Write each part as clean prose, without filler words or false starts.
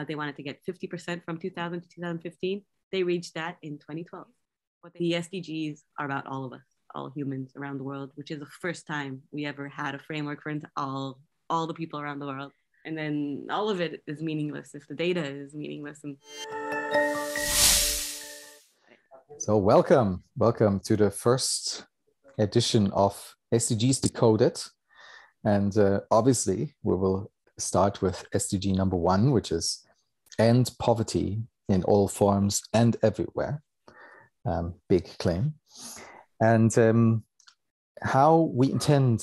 They wanted to get 50% from 2000 to 2015. They reached that in 2012. The SDGs are about all of us, all humans around the world, which is the first time we ever had a framework for all the people around the world. And then all of it is meaningless if the data is meaningless. And so welcome to the first edition of SDGs Decoded. And obviously, we will start with SDG number 1, which is end poverty in all forms and everywhere. Big claim. And how we intend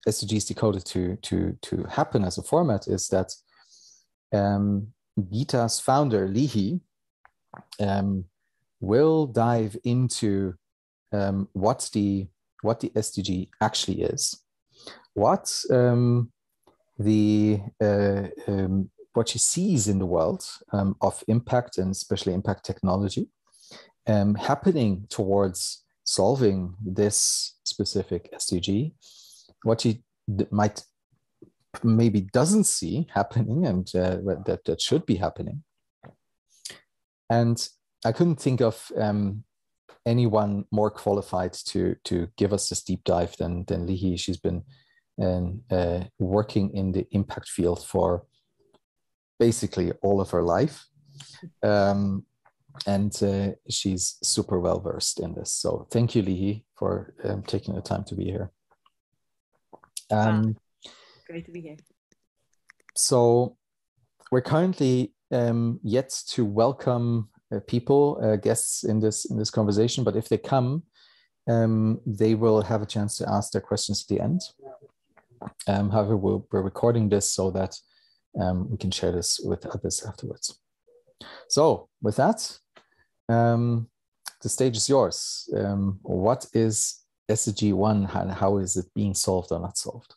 SDGs Decoded to happen as a format is that Gita's founder, Leehe, will dive into what the SDG actually is, what she sees in the world of impact, and especially impact technology, happening towards solving this specific SDG, what she might maybe doesn't see happening, and that should be happening. And I couldn't think of anyone more qualified to give us this deep dive than Leehe. She's been working in the impact field for basically all of her life. And she's super well versed in this. So thank you, Leehe, for taking the time to be here. Great to be here. So we're currently yet to welcome people, guests in this conversation, but if they come, they will have a chance to ask their questions at the end. However, we're recording this so that we can share this with others afterwards. So with that, the stage is yours. What is SDG 1 and how is it being solved or not solved?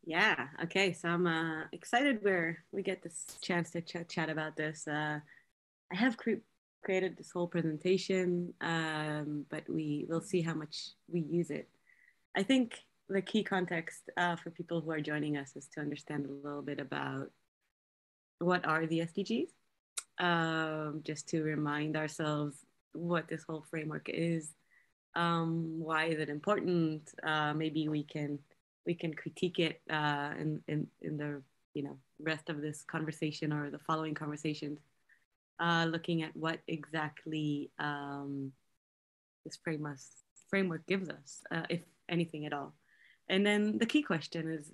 Yeah, okay, so I'm excited where we get this chance to chat about this. I have created this whole presentation, but we'll see how much we use it. I think the key context for people who are joining us is to understand a little bit about what are the SDGs, just to remind ourselves what this whole framework is, why is it important. Maybe we can critique it in the rest of this conversation or the following conversations, looking at what exactly this framework gives us, if anything at all. And then the key question is,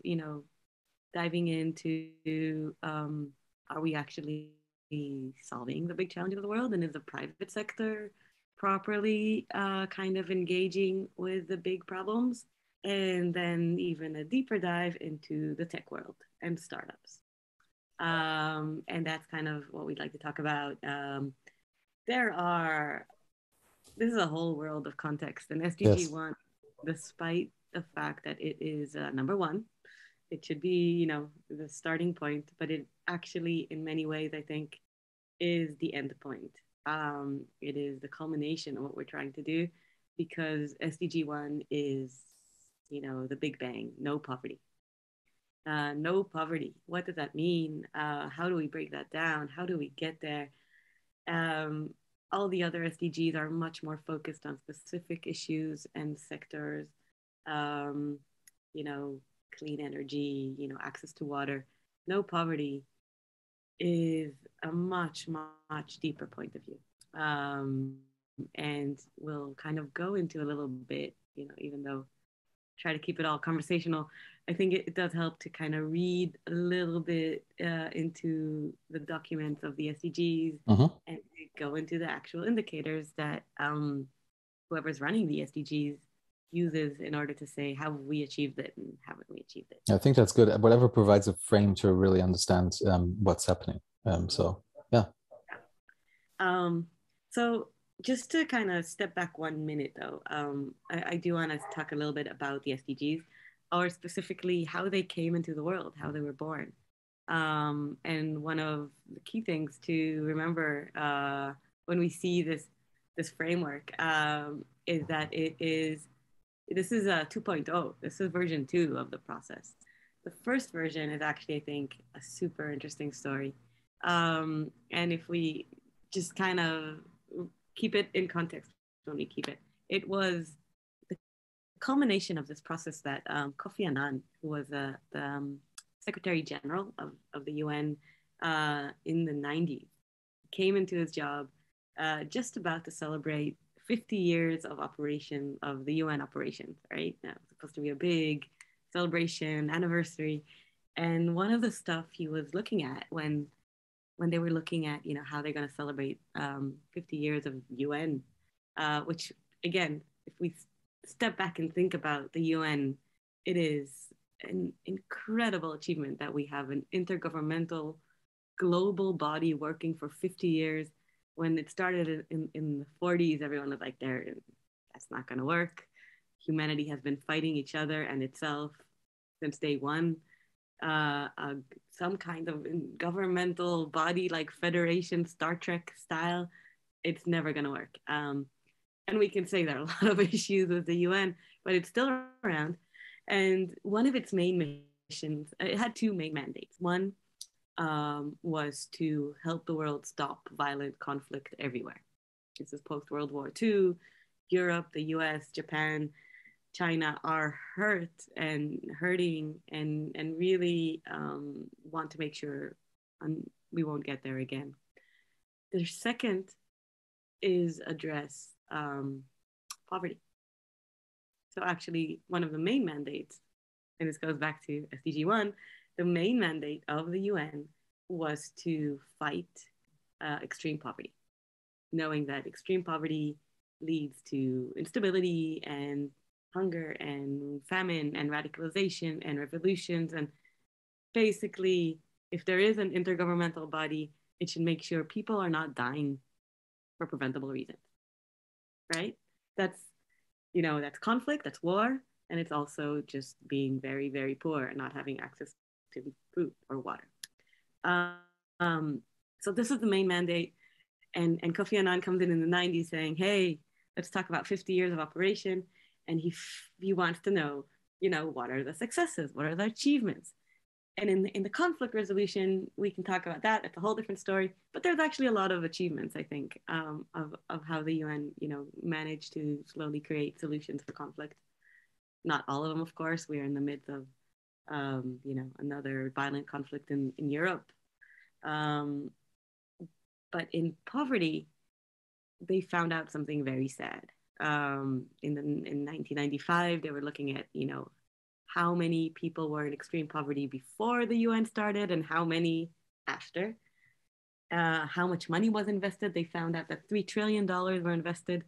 diving into, are we actually solving the big challenges of the world? And is the private sector properly kind of engaging with the big problems? And then even a deeper dive into the tech world and startups. And that's kind of what we'd like to talk about. This is a whole world of context, and SDG 1, despite the fact that it is number 1, it should be, the starting point, but it actually, in many ways, I think, is the end point. It is the culmination of what we're trying to do, because SDG 1 is, the big bang, no poverty. No poverty. What does that mean? How do we break that down? How do we get there? All the other SDGs are much more focused on specific issues and sectors, clean energy, access to water. No poverty is a much, much deeper point of view. And we'll kind of go into a little bit, even though try to keep it all conversational, I think it does help to kind of read a little bit into the documents of the SDGs, and go into the actual indicators that whoever's running the SDGs uses in order to say, how have we achieved it and haven't we achieved it? I think that's good. Whatever provides a frame to really understand what's happening. So, yeah. So just to kind of step back 1 minute, though, I do want to talk a little bit about the SDGs, or specifically how they came into the world, how they were born. And one of the key things to remember when we see this framework is that this is a 2.0. This is version 2 of the process. the first version is actually, I think, a super interesting story. And if we just kind of keep it in context when we keep it, it was the culmination of this process that Kofi Annan, who was the Secretary General of the UN in the 90s, came into his job just about to celebrate 50 years of operation of the UN operations, right? Now, it was supposed to be a big celebration, anniversary. And one of the stuff he was looking at when they were looking at, how they're going to celebrate 50 years of UN, which again, if we step back and think about the UN, it is an incredible achievement that we have an intergovernmental global body working for 50 years. When it started in the 40s, everyone was like, that's not going to work. Humanity has been fighting each other and itself since day one. Some kind of governmental body like federation, Star Trek style, it's never going to work. And we can say there are a lot of issues with the UN, but it's still around. And one of its main missions, it had two main mandates. One was to help the world stop violent conflict everywhere. This is post World War II. Europe, the US, Japan, China are hurting and really want to make sure we won't get there again. The second is address poverty. So actually, one of the main mandates, and this goes back to SDG 1, the main mandate of the UN was to fight extreme poverty, knowing that extreme poverty leads to instability and hunger and famine and radicalization and revolutions. And basically, if there is an intergovernmental body, it should make sure people are not dying for preventable reasons, right? That's, that's conflict, that's war, and it's also just being very, very poor and not having access to food or water. Um, so this is the main mandate. And Kofi Annan comes in the 90s saying, hey, let's talk about 50 years of operation. And he wants to know, what are the successes? What are the achievements? And in the conflict resolution, we can talk about that. It's a whole different story. But there's actually a lot of achievements, I think, of how the UN, managed to slowly create solutions for conflict. Not all of them, of course. We are in the midst of, another violent conflict in Europe. But in poverty, they found out something very sad. In 1995, they were looking at, how many people were in extreme poverty before the UN started and how many after. How much money was invested. They found out that $3 trillion were invested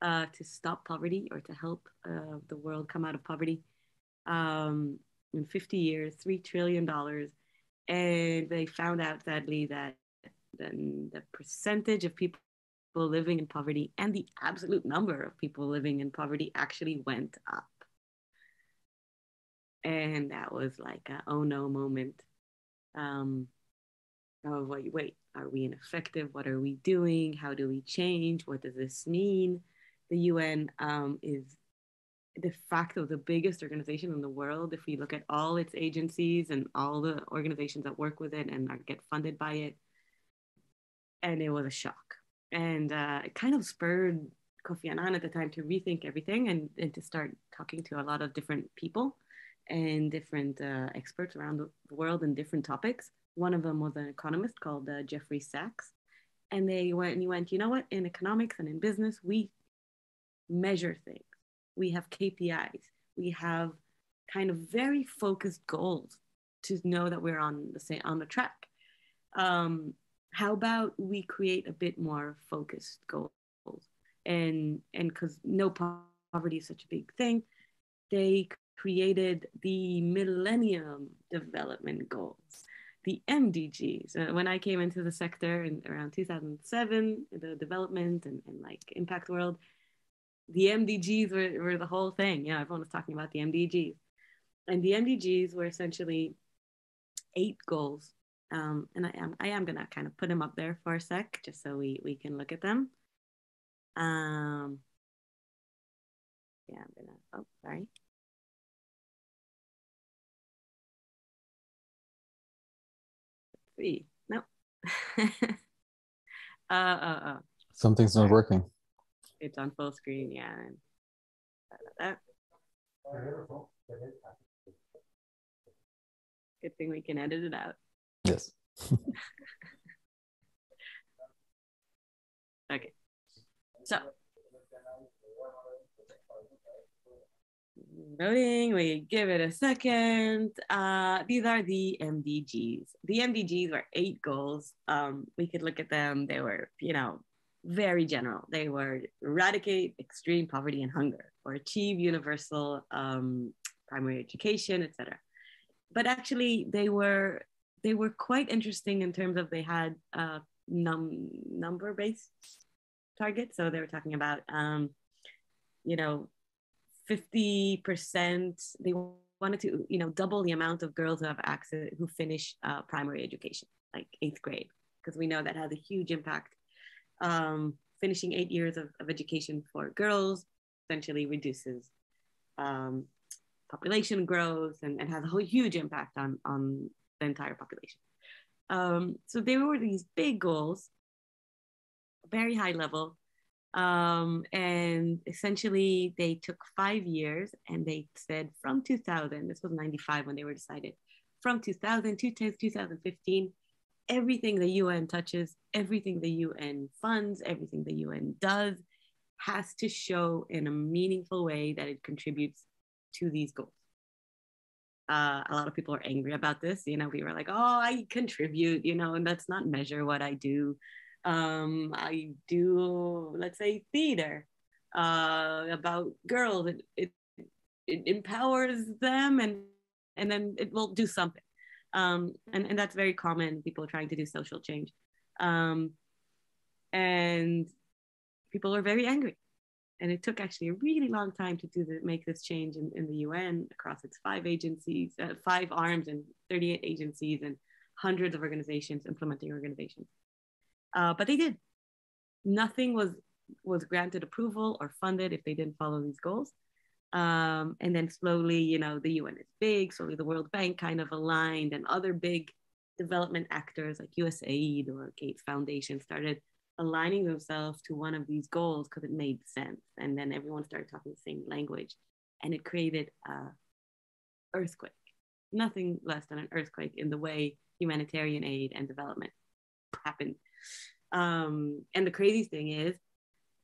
to stop poverty or to help the world come out of poverty. In 50 years, $3 trillion. And they found out, sadly, that the percentage of people living in poverty and the absolute number of people living in poverty actually went up. And that was like a oh no moment. Oh, wait, are we ineffective? What are we doing? How do we change? What does this mean? The UN is de facto the biggest organization in the world. If we look at all its agencies and all the organizations that work with it and get funded by it, and it was a shock. And it kind of spurred Kofi Annan at the time to rethink everything and to start talking to a lot of different people and different experts around the world in different topics. One of them was an economist called Jeffrey Sachs. And they went and he went, you know what? In economics and in business, we measure things. We have KPIs. We have kind of very focused goals to know that we're on the track. How about we create a bit more focused goals? And because no poverty is such a big thing, they created the Millennium Development Goals, the MDGs. When I came into the sector in around 2007, the development and like impact world, the MDGs were the whole thing. Yeah, everyone was talking about the MDGs. And the MDGs were essentially 8 goals. And I am gonna kind of put them up there for a sec, just so we can look at them. Yeah, I'm gonna. Oh, sorry. Three. No. Something's not working. It's on full screen, yeah. Good thing we can edit it out. Yes. Okay. So voting, we give it a second. These are the MDGs. The MDGs were 8 goals. We could look at them. They were, very general. They were eradicate extreme poverty and hunger, or achieve universal primary education, etc. But actually, they were quite interesting in terms of they had number-based targets. So they were talking about, 50%. They wanted to, double the amount of girls who have access, who finish primary education, like 8th grade, because we know that has a huge impact. Finishing 8 years of education for girls essentially reduces population growth and has a huge impact on the entire population. So there were these big goals, very high level. And essentially they took 5 years, and they said from 2000, this was 95 when they were decided, from 2000 to 2015, everything the UN touches, everything the UN funds, everything the UN does has to show in a meaningful way that it contributes to these goals. A lot of people are angry about this. We were like, oh, I contribute, and let's not measure what I do. I do, let's say, theater about girls. It empowers them, and then it will do something. And that's very common. People trying to do social change, and people are very angry. And it took actually a really long time to make this change in the UN across its 5 agencies, 5 arms, and 38 agencies, and hundreds of organizations, implementing organizations. But they did. Nothing was granted approval or funded if they didn't follow these goals. And then slowly, the UN is big. Slowly, the World Bank kind of aligned, and other big development actors like USAID or Gates Foundation started aligning themselves to one of these goals because it made sense. And then everyone started talking the same language, and it created an earthquake. Nothing less than an earthquake in the way humanitarian aid and development happened. And the crazy thing is,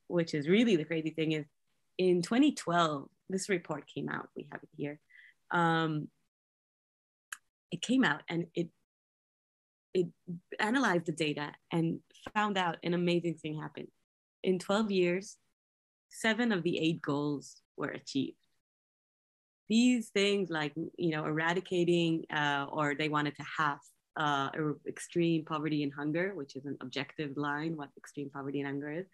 which is really the crazy thing is, in 2012, this report came out. We have it here. It came out, and it analyzed the data and found out an amazing thing happened. In 12 years, 7 of the 8 goals were achieved. These things like, eradicating, or they wanted to halve extreme poverty and hunger, which is an objective line, what extreme poverty and hunger is.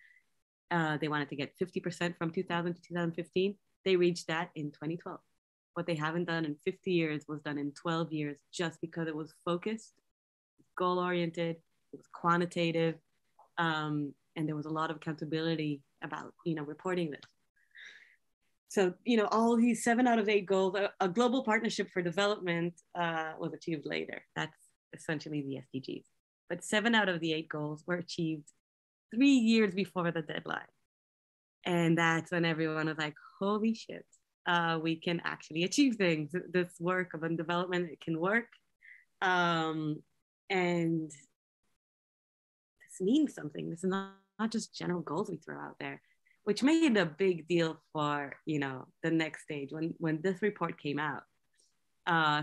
They wanted to get 50% from 2000 to 2015. They reached that in 2012. What they haven't done in 50 years was done in 12 years, just because it was focused, goal-oriented, it was quantitative, and there was a lot of accountability about, reporting this. So, all these 7 out of 8 goals, a global partnership for development was achieved later. That's essentially the SDGs. But 7 out of the 8 goals were achieved 3 years before the deadline. And that's when everyone was like, holy shit, we can actually achieve things. This work of development, it can work. And this means something. This is not just general goals we throw out there, which made a big deal for, the next stage. When this report came out,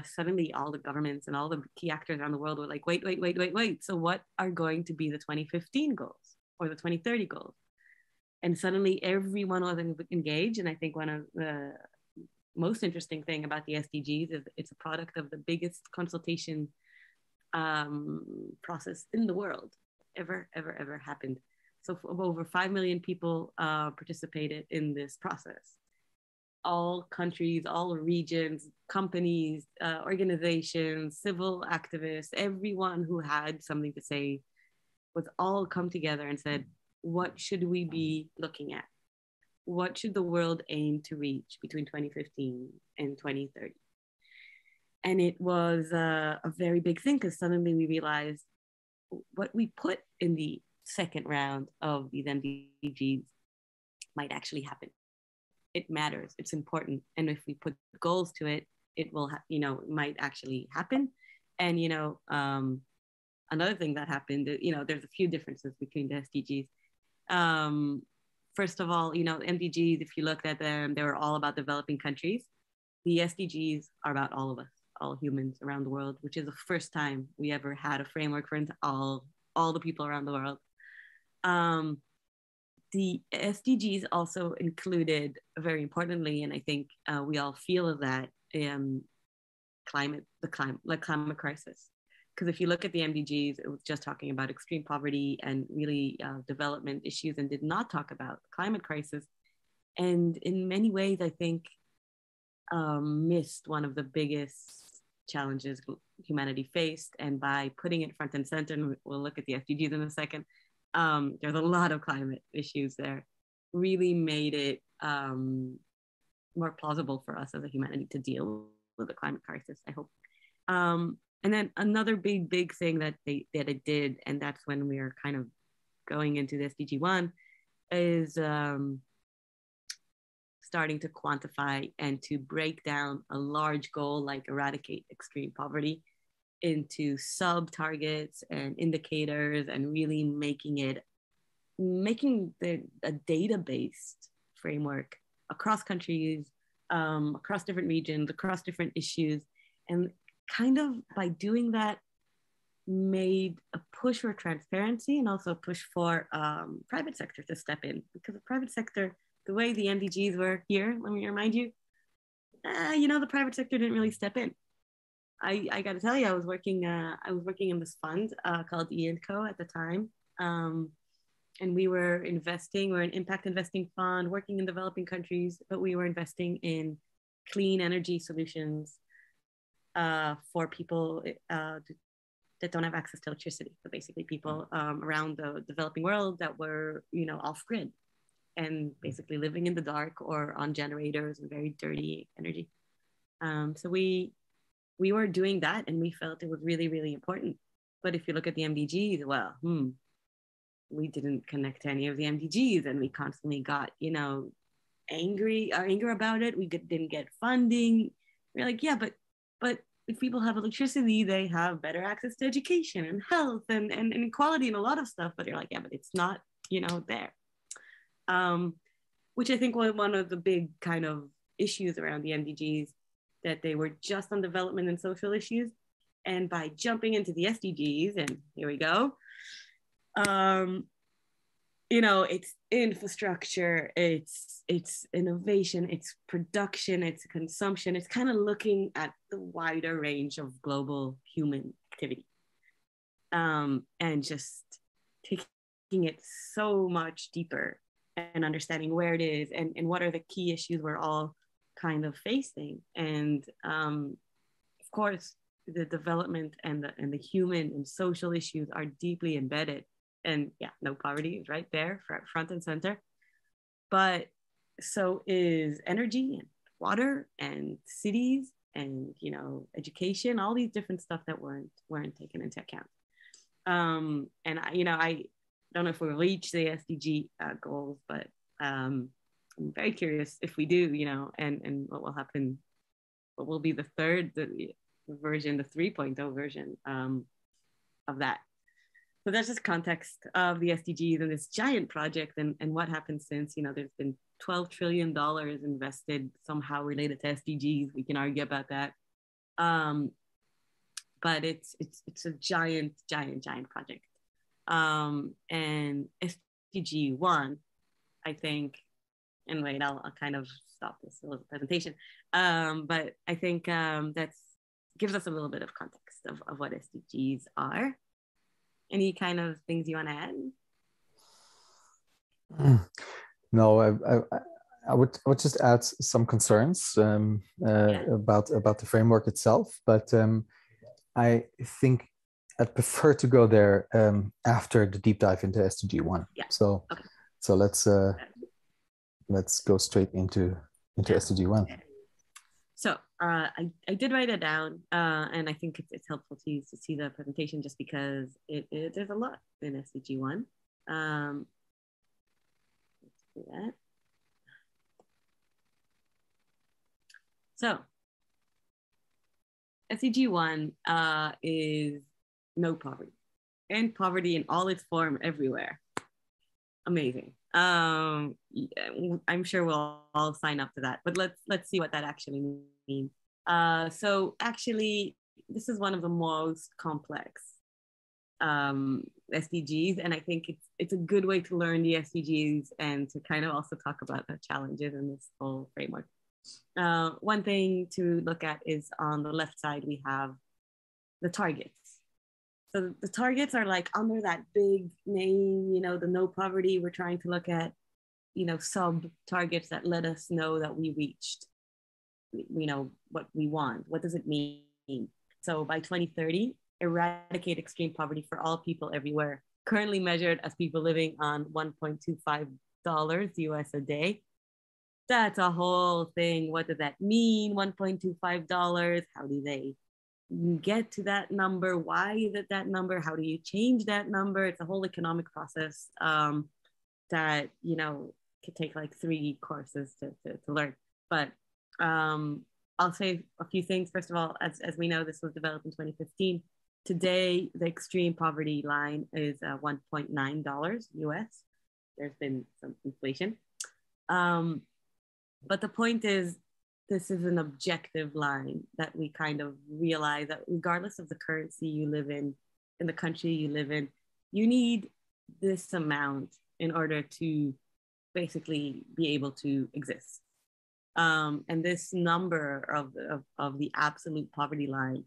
suddenly all the governments and all the key actors around the world were like, wait. So what are going to be the 2015 goals or the 2030 goals? And suddenly everyone was engaged. And I think one of the most interesting thing about the SDGs is it's a product of the biggest consultation process in the world ever happened. So over 5 million people participated in this process. All countries, all regions, companies, organizations, civil activists, everyone who had something to say was all come together and said, what should we be looking at? What should the world aim to reach between 2015 and 2030? And it was a very big thing because suddenly we realized what we put in the second round of these MDGs might actually happen. It matters. It's important. And if we put goals to it, it will, might actually happen. And, another thing that happened, there's a few differences between the SDGs. First of all, MDGs, if you looked at them, they were all about developing countries. The SDGs are about all of us, all humans around the world, which is the first time we ever had a framework for all the people around the world. The SDGs also included, very importantly, and I think we all feel that, the climate crisis. Because if you look at the MDGs, it was just talking about extreme poverty and really development issues, and did not talk about the climate crisis. And in many ways, I think missed one of the biggest challenges humanity faced. And by putting it front and center, and we'll look at the SDGs in a second, there's a lot of climate issues there, really made it more plausible for us as a humanity to deal with the climate crisis, I hope. And then another big thing that it did, and that's when we are kind of going into the SDG 1, is starting to quantify and to break down a large goal like eradicate extreme poverty into sub-targets and indicators, and really making a data-based framework across countries, across different regions, across different issues. And kind of by doing that, made a push for transparency and also a push for private sector to step in. Because the private sector, the way the MDGs were here, let me remind you, the private sector didn't really step in. I got to tell you, I was working in this fund called E&Co at the time, and we were investing. We're an impact investing fund working in developing countries, but we were investing in clean energy solutions for people that don't have access to electricity. So basically, people around the developing world that were off grid and basically living in the dark or on generators and very dirty energy. So we were doing that, and we felt it was really, really important. But if you look at the MDGs, well, we didn't connect to any of the MDGs, and we constantly got, anger about it. We didn't get funding. We're like, yeah, but if people have electricity, they have better access to education and health and equality and a lot of stuff. But you're like, yeah, but it's not, there. Which I think was one of the big kind of issues around the MDGs, that they were just on development and social issues. And by jumping into the SDGs, and here we go, it's infrastructure, it's innovation, it's production, it's consumption. It's kind of looking at the wider range of global human activity, and just taking it so much deeper and understanding where it is and what are the key issues we're all kind of facing. And of course, the development and the human and social issues are deeply embedded. And yeah, no poverty is right there, front and center. But so is energy and water and cities and education, all these different stuff that weren't taken into account. And I don't know if we'll reach the SDG goals, but I'm very curious if we do, and what will happen, what will be the version, the 3.0 version of that. So that's just context of the SDGs and this giant project, and what happened since. There's been $12 trillion invested somehow related to SDGs. We can argue about that. But it's a giant project. And SDG 1, I think, and wait, I'll kind of stop this little presentation. But I think that gives us a little bit of context of what SDGs are. Any kind of things you want to add? No, I would just add some concerns about the framework itself, but I think I'd prefer to go there after the deep dive into SDG 1. Yeah. So let's go straight into SDG 1. So I did write it down, and I think it's helpful to see the presentation just because there's a lot in SDG 1. Let's do that. So SDG 1 is no poverty, and poverty in all its form everywhere. Amazing. I'm sure we'll all sign up to that, but let's see what that actually means. So actually, this is one of the most complex SDGs, and I think it's a good way to learn the SDGs and to kind of also talk about the challenges in this whole framework. One thing to look at is on the left side, we have the targets. So the targets are like under that big name, you know, the no poverty. We're trying to look at, you know, sub targets that let us know that we reached, you know, what we want. What does it mean? So by 2030, eradicate extreme poverty for all people everywhere, currently measured as people living on $1.25 US a day. That's a whole thing. What does that mean? $1.25. How do they get to that number? Why is it that number? How do you change that number? It's a whole economic process that, you know, could take like 3 courses to learn. But I'll say a few things. First of all, as we know, this was developed in 2015. Today, the extreme poverty line is $1.9 US. There's been some inflation. But the point is, this is an objective line that we kind of realize that regardless of the currency you live in the country you live in, you need this amount in order to basically be able to exist. And this number of the absolute poverty line,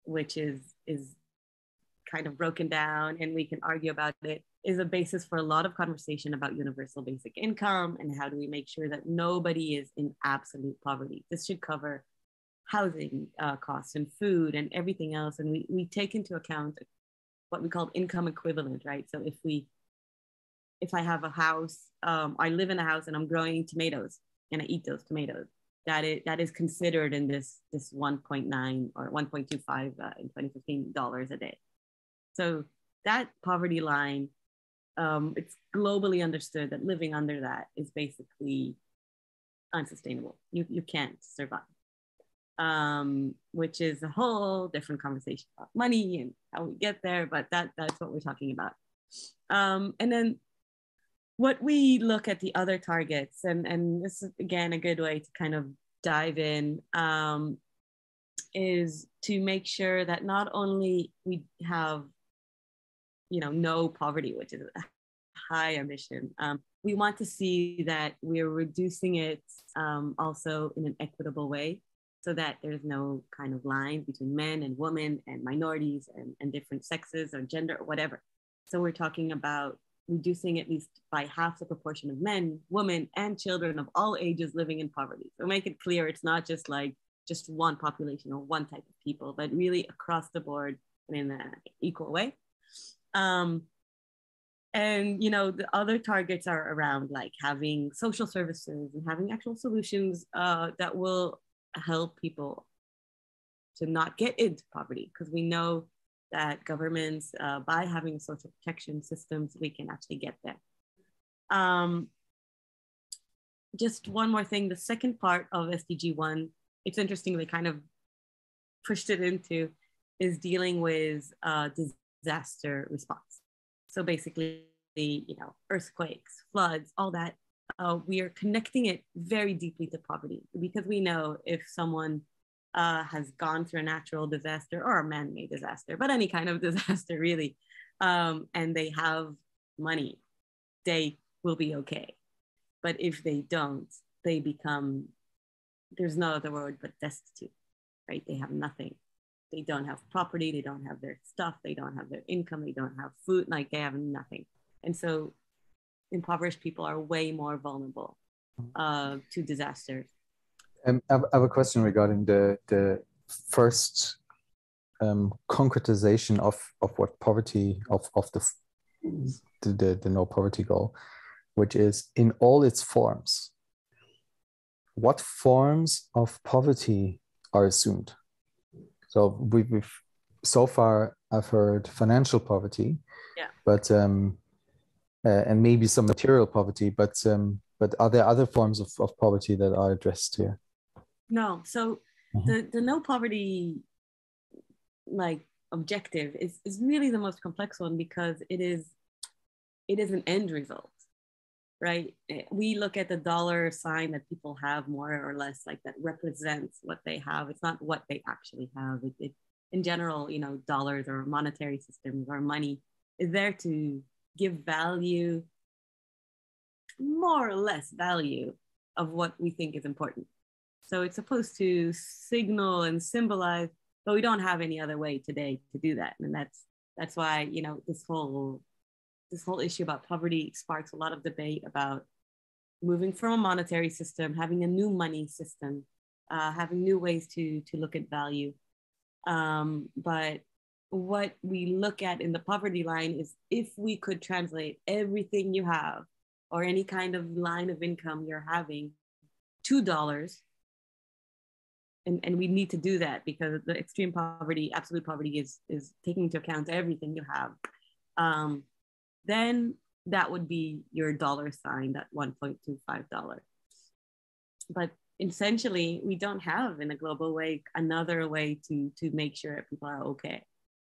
which is kind of broken down, and we can argue about it, is a basis for a lot of conversation about universal basic income and how do we make sure that nobody is in absolute poverty. This should cover housing costs and food and everything else. And we take into account what we call income equivalent, right? So if I have a house, I live in a house and I'm growing tomatoes and I eat those tomatoes, that is considered in this 1.9 or 1.25 in 2015 dollars a day. So that poverty line, it's globally understood that living under that is basically unsustainable. You can't survive, which is a whole different conversation about money and how we get there, but that's what we're talking about. And then what we look at the other targets, and this is again a good way to kind of dive in, is to make sure that not only we have, you know, no poverty, which is a high ambition. We want to see that we're reducing it also in an equitable way, so that there's no kind of line between men and women and minorities and different sexes or gender or whatever. So we're talking about reducing at least by half the proportion of men, women, and children of all ages living in poverty. So make it clear it's not just like just one population or one type of people, but really across the board and in an equal way. And, you know, the other targets are around like having social services and having actual solutions that will help people to not get into poverty, because we know that governments, by having social protection systems, we can actually get there. Just one more thing, the second part of SDG 1, it's interesting, they kind of pushed it into, is dealing with disaster response. So basically, you know, earthquakes, floods, all that, we are connecting it very deeply to poverty, because we know if someone has gone through a natural disaster or a man-made disaster, but any kind of disaster really, and they have money, they will be okay. But if they don't, they become, there's no other word but destitute, right? They have nothing. They don't have property, they don't have their stuff, they don't have their income, they don't have food, like they have nothing. And so impoverished people are way more vulnerable to disasters. I have a question regarding the first concretization of what poverty, of the no poverty goal, which is in all its forms. what forms of poverty are assumed? So we've so far I've heard financial poverty, Yeah. but and maybe some material poverty, but are there other forms of poverty that are addressed here? No. So Mhm. the no poverty like objective is really the most complex one because it is an end result, right? We look at the dollar sign that people have more or less like that represents what they have. It's not what they actually have. In general, you know, dollars or monetary systems or money is there to give value, more or less value of what we think is important. So it's supposed to signal and symbolize, but we don't have any other way today to do that. And that's why, you know, this whole issue about poverty sparks a lot of debate about moving from a monetary system, having a new money system, having new ways to look at value. But what we look at in the poverty line is if we could translate everything you have or any kind of line of income you're having $2, and we need to do that because the extreme poverty, absolute poverty is taking into account everything you have. Then that would be your dollar sign, that $1.25. But essentially, we don't have in a global way another way to make sure that people are okay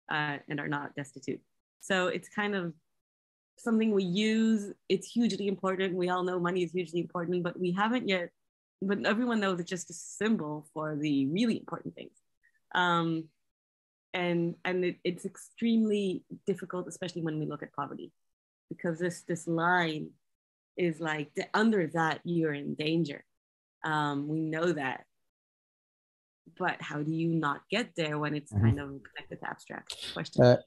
and are not destitute. So it's kind of something we use. It's hugely important. We all know money is hugely important, but we haven't yet. But everyone knows it's just a symbol for the really important things. And it's extremely difficult, especially when we look at poverty, because this line is like under that you're in danger. We know that, but how do you not get there when it's kind of connected to abstract questions?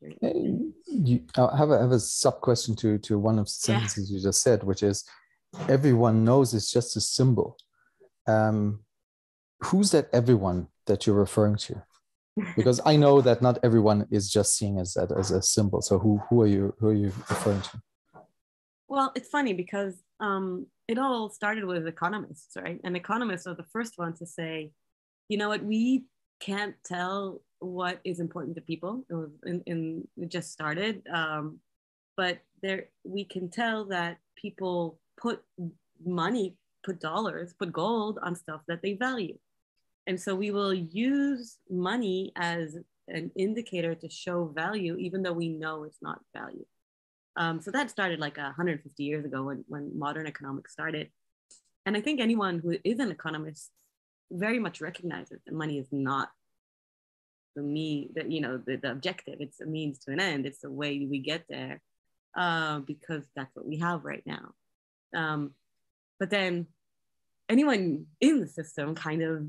I have a sub question to one of the sentences you just said, which is everyone knows it's just a symbol. Who's that everyone that you're referring to? Because I know that not everyone is just seeing as that as a symbol. So who are you referring to? Well, it's funny because it all started with economists, right? And economists are the first ones to say, you know what, we can't tell what is important to people. It just started, but there we can tell that people put money, put dollars, put gold on stuff that they value, and so we will use money as an indicator to show value, even though we know it's not value. So that started like 150 years ago when modern economics started. And I think anyone who is an economist very much recognizes that money is not the objective. It's a means to an end. It's the way we get there because that's what we have right now. But then anyone in the system kind of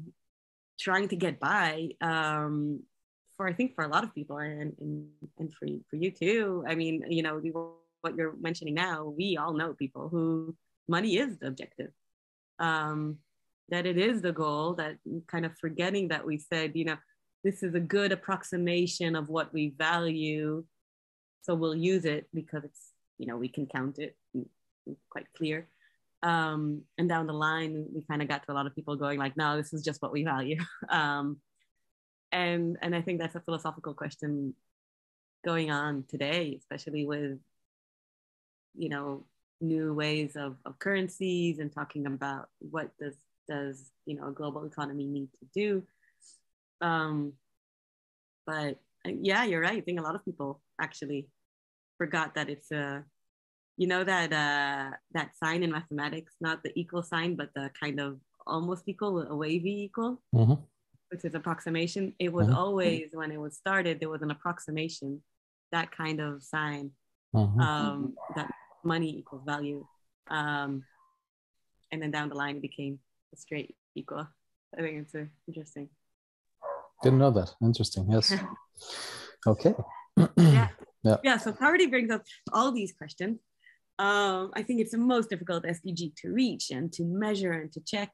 trying to get by, I think for a lot of people and for you too. I mean, you know, what you're mentioning now, we all know people who money is the objective, that it is the goal, that kind of forgetting that we said, you know, this is a good approximation of what we value. So we'll use it because it's, you know, we can count it, quite clear. And down the line, we kind of got to a lot of people going like, no, this is just what we value. And I think that's a philosophical question going on today, especially with, you know, new ways of currencies and talking about what does you know a global economy need to do. But yeah, you're right. I think a lot of people actually forgot that it's a, you know, that sign in mathematics, not the equal sign, but the kind of almost equal, a wavy equal, which is approximation. It was always, when it was started, there was an approximation, that kind of sign, that money equals value. And then down the line, it became a straight equal. I think it's interesting. Didn't know that. Interesting. Yes. Okay. Yeah. So poverty brings up all these questions. I think it's the most difficult SDG to reach and to measure and to check.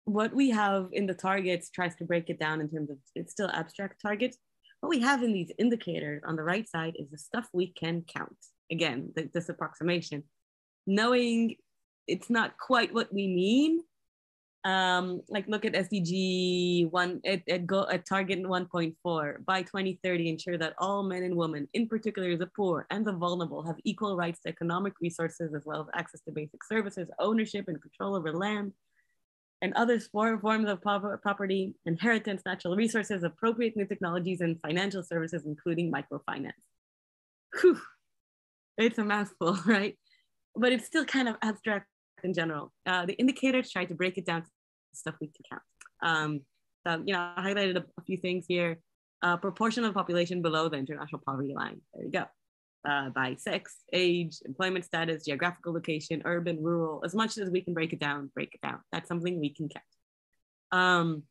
What we have in the targets tries to break it down in terms of, it's still abstract targets. What we have in these indicators on the right side is the stuff we can count. Again, this approximation, knowing it's not quite what we mean. Like look at SDG 1 at target 1.4 by 2030, ensure that all men and women, in particular the poor and the vulnerable, have equal rights to economic resources as well as access to basic services, ownership and control over land and other forms of property, inheritance, natural resources, appropriate new technologies, and financial services, including microfinance. Whew. It's a mouthful, right? But it's still kind of abstract in general. The indicators try to break it down to stuff we can count. So, you know, I highlighted a few things here. Proportion of population below the international poverty line. There you go. By sex, age, employment status, geographical location, urban, rural, as much as we can break it down, break it down. That's something we can count.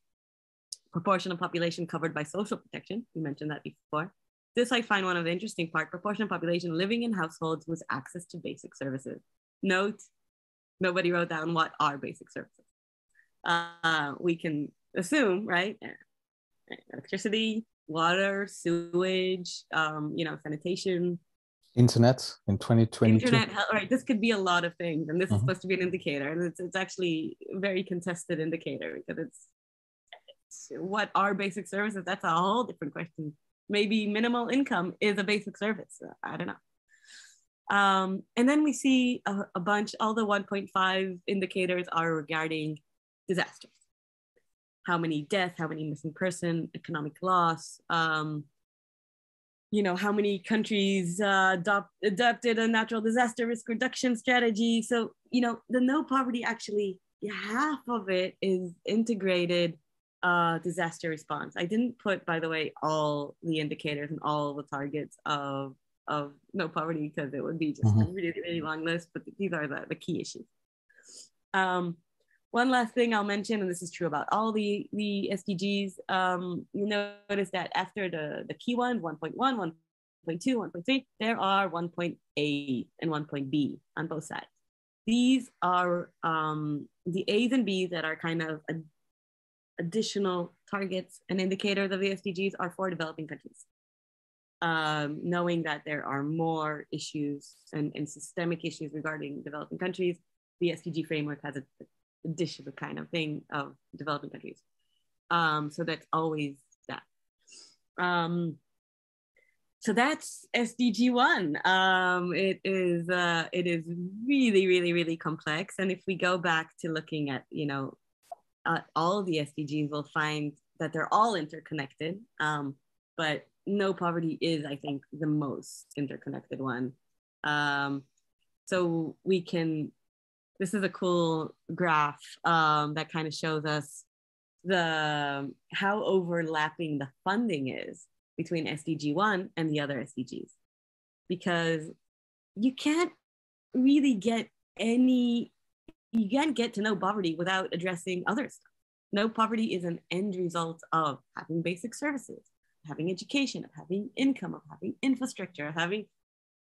Proportion of population covered by social protection. We mentioned that before. This I find one of the interesting part. Proportion of population living in households with access to basic services. Note, nobody wrote down what are basic services. We can assume, right? Electricity, water, sewage, you know, sanitation. Internet in 2022. Internet, right? This could be a lot of things, and this is supposed to be an indicator, and it's actually a very contested indicator because it's what are basic services? That's a whole different question. Maybe minimal income is a basic service. I don't know. And then we see a bunch. All the 1.5 indicators are regarding disasters. How many deaths? How many missing person? Economic loss. You know, how many countries adopted a natural disaster risk reduction strategy. So, you know, the no poverty actually, half of it is integrated disaster response. I didn't put, by the way, all the indicators and all the targets of no poverty because it would be just a really, really long list, but these are the key issues. One last thing I'll mention, and this is true about all the SDGs, you notice that after the key ones, 1.1, 1.2, 1.3, there are 1.A and 1.B on both sides. These are the A's and B's that are kind of additional targets and indicators of the SDGs are for developing countries. Knowing that there are more issues and systemic issues regarding developing countries, the SDG framework has a additional kind of thing of developing countries. So that's always that. So that's SDG 1. It is really, really, really complex. And if we go back to looking at, you know, all the SDGs, we'll find that they're all interconnected. But no poverty is, I think, the most interconnected one. So we can, this is a cool graph that kind of shows us how overlapping the funding is between SDG 1 and the other SDGs. Because you can't really get to no poverty without addressing other stuff. No poverty is an end result of having basic services, having education, of having income, of having infrastructure, of having,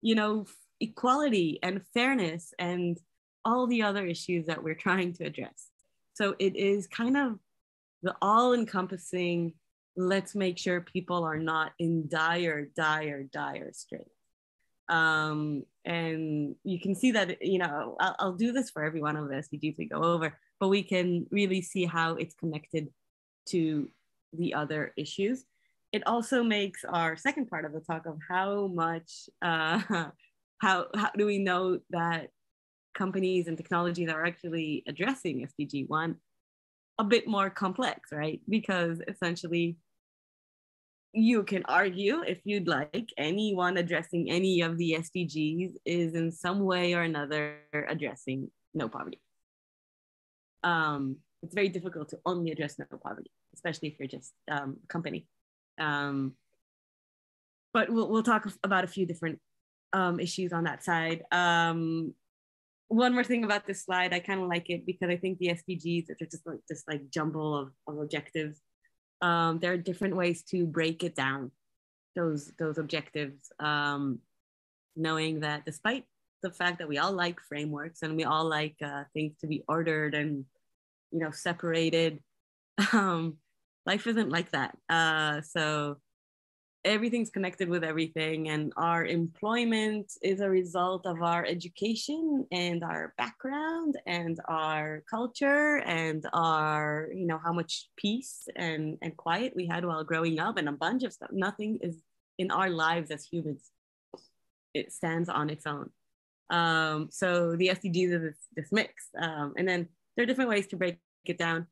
you know, equality and fairness and all the other issues that we're trying to address. So it is kind of the all-encompassing, let's make sure people are not in dire straits. And you can see that, you know, I'll do this for every one of the SDGs we go over, but we can really see how it's connected to the other issues. It also makes our second part of the talk of how much, how do we know that companies and technologies are actually addressing SDG 1 a bit more complex, right? Because essentially you can argue, if you'd like, anyone addressing any of the SDGs is in some way or another addressing no poverty. It's very difficult to only address no poverty, especially if you're just a company. But we'll talk about a few different issues on that side. One more thing about this slide, I kind of like it because I think the SDGs are just like this like jumble of objectives. There are different ways to break it down, those objectives, knowing that despite the fact that we all like frameworks and we all like things to be ordered and, you know, separated, life isn't like that. So everything's connected with everything, and our employment is a result of our education and our background and our culture and our, you know, how much peace and quiet we had while growing up, and a bunch of stuff. Nothing is in our lives as humans, it stands on its own. So the SDGs is this mix, and then there are different ways to break it down.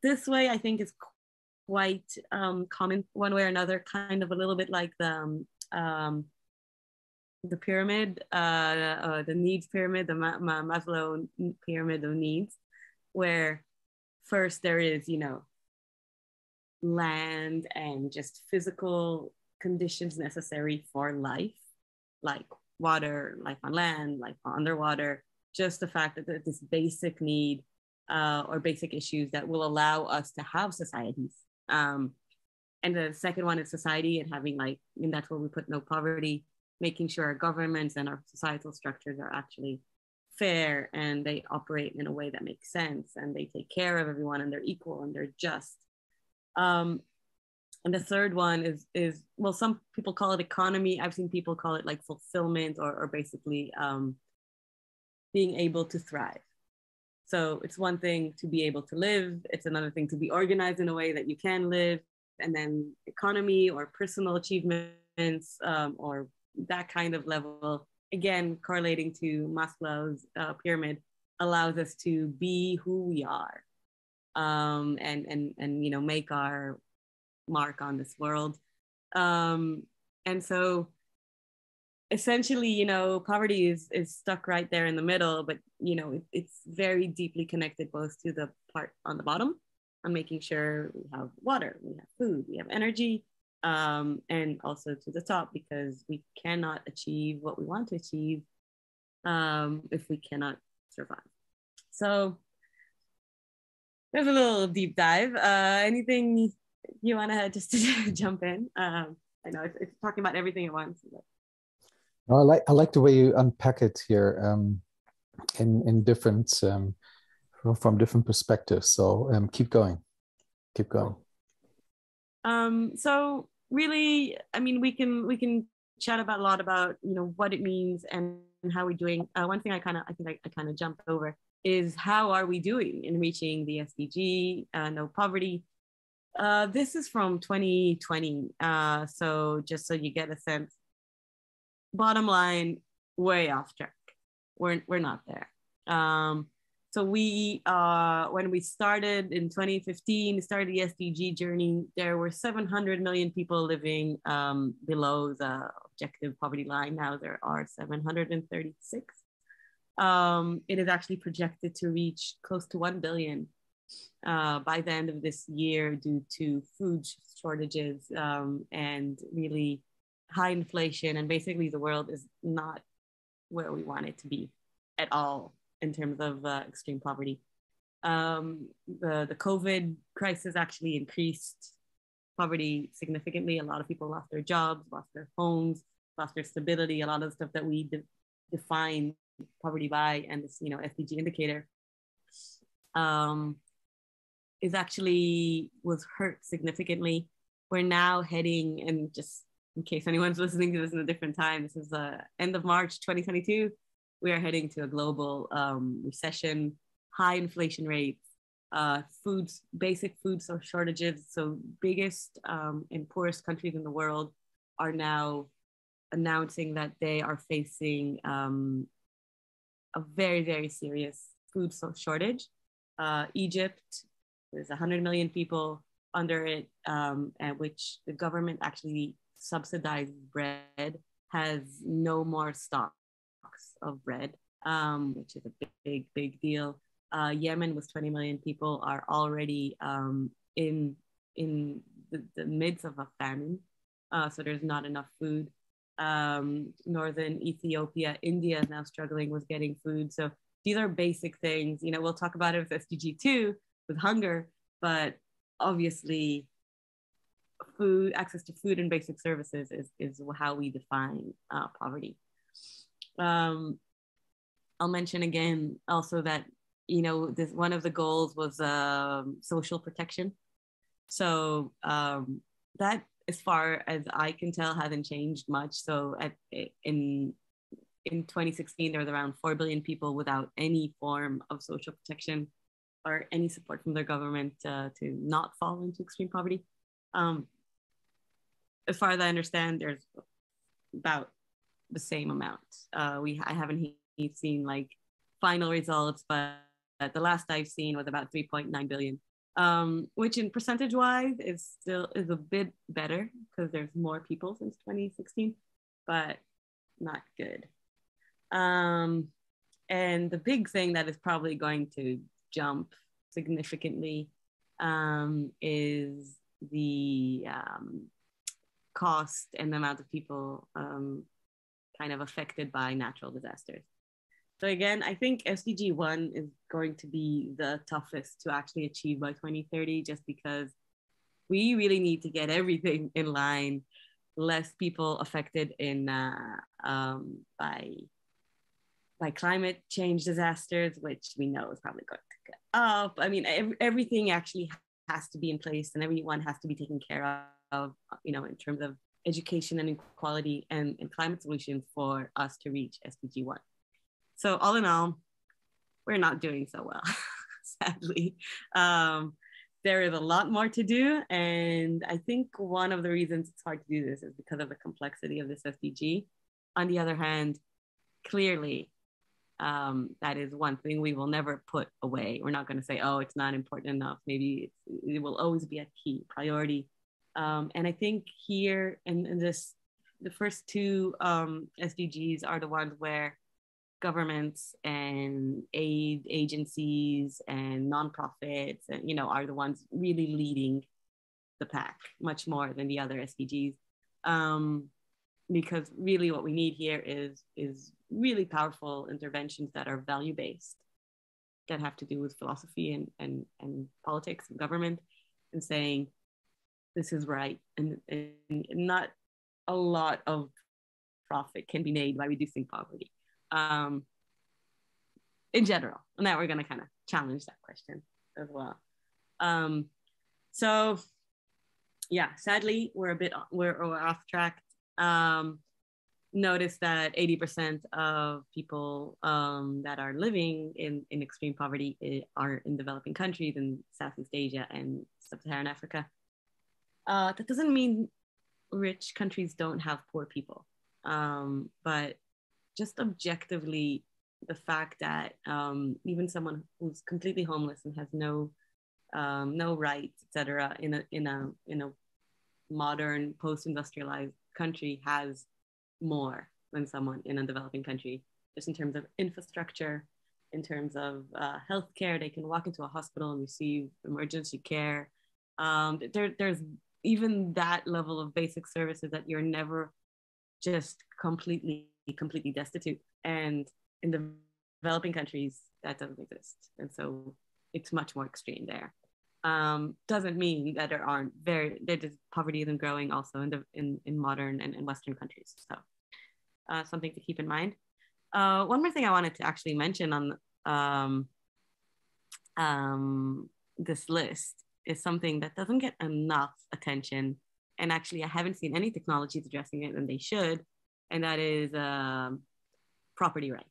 This way I think is quite common one way or another, kind of a little bit like the pyramid, the needs pyramid, the Maslow pyramid of needs, where first there is, you know, land and just physical conditions necessary for life, like water, life on land, life underwater, just the fact that this basic need or basic issues that will allow us to have societies. And the second one is society, and having like, and that's where we put no poverty, making sure our governments and our societal structures are actually fair and they operate in a way that makes sense and they take care of everyone and they're equal and they're just. And the third one is well, some people call it economy. I've seen people call it like fulfillment, or basically being able to thrive. So it's one thing to be able to live. It's another thing to be organized in a way that you can live. And then economy or personal achievements, or that kind of level, again, correlating to Maslow's pyramid, allows us to be who we are, and you know, make our mark on this world. And so essentially, you know, poverty is stuck right there in the middle, but you know, it's very deeply connected both to the part on the bottom, on making sure we have water, we have food, we have energy, and also to the top, because we cannot achieve what we want to achieve if we cannot survive. So there's a little deep dive. Anything you want to just to jump in? I know it's talking about everything at once. But... I like the way you unpack it here in different from different perspectives. So keep going. So really, I mean, we can chat about a lot about, you know, what it means and how we're doing. One thing I kind of jumped over is how are we doing in reaching the SDG, no poverty. This is from 2020. So just so you get a sense, bottom line, way off track. We're not there. So we, when we started in 2015, started the SDG journey, there were 700 million people living below the objective poverty line. Now there are 736. It is actually projected to reach close to 1 billion by the end of this year due to food shortages and really high inflation. And basically the world is not where we want it to be at all in terms of extreme poverty. The COVID crisis actually increased poverty significantly. A lot of people lost their jobs, lost their homes, lost their stability. A lot of the stuff that we define poverty by, and this, you know, SDG indicator is actually was hurt significantly. We're now heading, and just in case anyone's listening to this in a different time, this is end of March 2022. We are heading to a global recession, high inflation rates, basic food shortages. So biggest and poorest countries in the world are now announcing that they are facing a very, very serious food shortage. Egypt, there's 100 million people under it, at which the government actually subsidizes bread, has no more stocks of bread, which is a big deal. Yemen with 20 million people are already in the midst of a famine, so there's not enough food. Northern Ethiopia, India is now struggling with getting food. So these are basic things. You know, we'll talk about it with SDG 2 with hunger, but obviously food, access to food and basic services is how we define poverty. I'll mention again also that, you know, this one of the goals was social protection. So that as far as I can tell, hasn't changed much. So in 2016, there was around 4 billion people without any form of social protection or any support from their government to not fall into extreme poverty. As far as I understand, there's about the same amount. I haven't seen like final results, but the last I've seen was about 3.9 billion, which in percentage wise is a bit better because there's more people since 2016, but not good. And the big thing that is probably going to jump significantly is the cost and the amount of people kind of affected by natural disasters. So again, I think SDG 1 is going to be the toughest to actually achieve by 2030, just because we really need to get everything in line, less people affected by climate change disasters, which we know is probably going to go up. I mean, everything actually has to be in place, and everyone has to be taken care of, in terms of education and equality and climate solutions for us to reach SDG 1. So all in all, we're not doing so well, sadly. There is a lot more to do. And I think one of the reasons it's hard to do this is because of the complexity of this SDG. On the other hand, clearly, that is one thing we will never put away. We're not going to say, oh, it's not important enough. Maybe it will always be a key priority. And I think here in this, the first two SDGs are the ones where governments and aid agencies and nonprofits and are the ones really leading the pack much more than the other SDGs, because really what we need here is really powerful interventions that are value-based, that have to do with philosophy and politics and government, and saying this is right, and not a lot of profit can be made by reducing poverty in general. And now we're going to kind of challenge that question as well. So yeah, sadly, we're off track. Notice that 80% of people that are living in extreme poverty are in developing countries in Southeast Asia and Sub-Saharan Africa. That doesn't mean rich countries don't have poor people, but just objectively, the fact that even someone who's completely homeless and has no rights, etc., in a modern post-industrialized country has more than someone in a developing country, just in terms of infrastructure, in terms of healthcare. They can walk into a hospital and receive emergency care. There's even that level of basic services that you're never just completely destitute. And in the developing countries, that doesn't exist. And so it's much more extreme there. Doesn't mean that poverty isn't growing also in modern and Western countries. So something to keep in mind. One more thing I wanted to actually mention on this list is something that doesn't get enough attention. And actually, I haven't seen any technologies addressing it, and they should. And that is property rights.